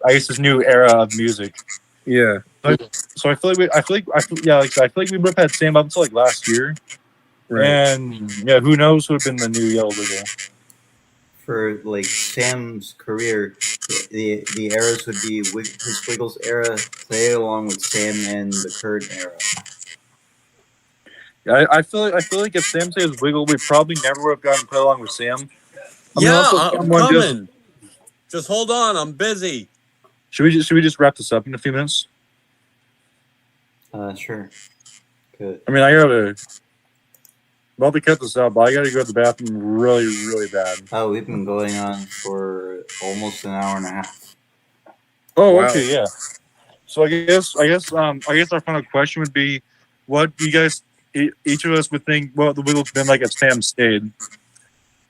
era of music. Yeah. So I feel like we would have had Sam up until like last year. Right. And yeah, who knows who would have been the new Yellow Wiggle. For like Sam's career, the eras would be his Wiggles era play along with Sam and the current era. I feel like if Sam says Wiggle, we probably never would have gotten to play along with Sam. I mean, Yeah, also I'm someone just coming. Just hold on, I'm busy. should we just wrap this up in a few minutes? Sure. Good. I mean, I gotta about to cut this out, but I gotta go to the bathroom really, really bad. Oh, we've been going on for almost an hour and a half. Oh, Wow. okay, yeah. So I guess our final question would be, what you guys, each of us would think what the Wiggles been like if Sam stayed.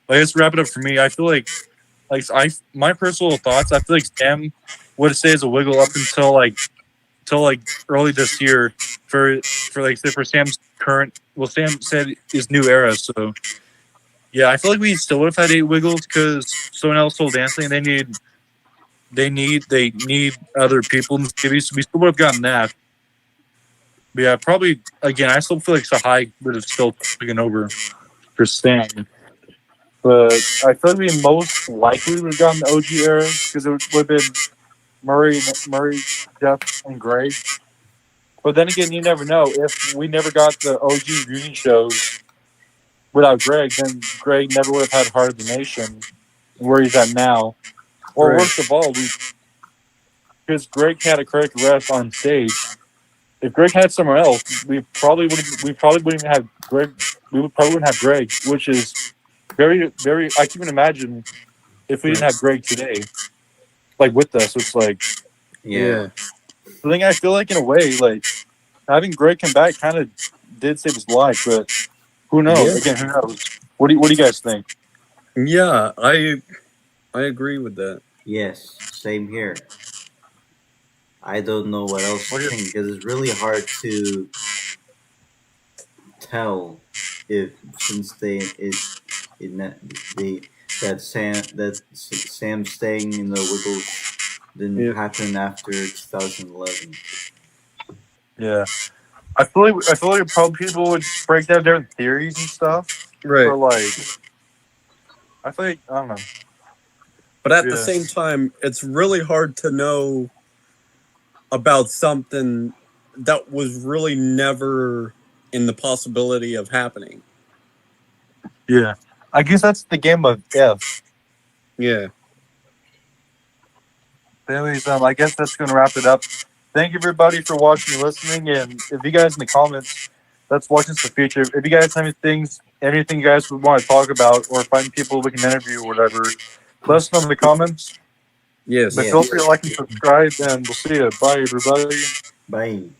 I guess wrap it up for me. I feel like my personal thoughts. I feel like Sam would stay as a Wiggle up until early this year for Sam's current. Well, Sam said his new era. So yeah, I feel like we still would have had 8 Wiggles because someone else sold dancing. And they need other people in the city, so we still would have gotten that. But yeah, probably again. I still feel like Sahai would have still taken over for Sam. But I feel like we most likely would have gotten the OG era because it would have been Murray, Jeff, and Greg. But then again, you never know. If we never got the OG reunion shows without Greg, then Greg never would have had Heart of the Nation where he's at now. Or Right. worst of all, because Greg had a cardiac arrest on stage. If Greg had somewhere else, we probably wouldn't have Greg. We would probably wouldn't have Greg, which is very, very. I can even imagine if we didn't have Greg today, like with us. It's like Yeah. the thing. I feel like in a way, like having Greg come back kind of did save his life, but who knows? Yeah. Again, who knows? What do you guys think? Yeah, I agree with that. Yes. Same here. I don't know what else to think because it's really hard to tell if since Sam staying in the Wiggles didn't happen after 2011. Yeah, I feel like probably people would break down different theories and stuff. Right. Or like, I feel like I don't know. But at the same time, it's really hard to know about something that was really never in the possibility of happening. Yeah, I guess that's the game of if. Yeah. Anyways, I guess that's going to wrap it up. Thank you, everybody, for watching and listening. And if you guys in the comments that's watching this in the future, if you guys have anything you guys would want to talk about or find people we can interview or whatever, let us know in the comments. Yes. But feel free to like and subscribe, and we'll see you. Bye, everybody. Bye.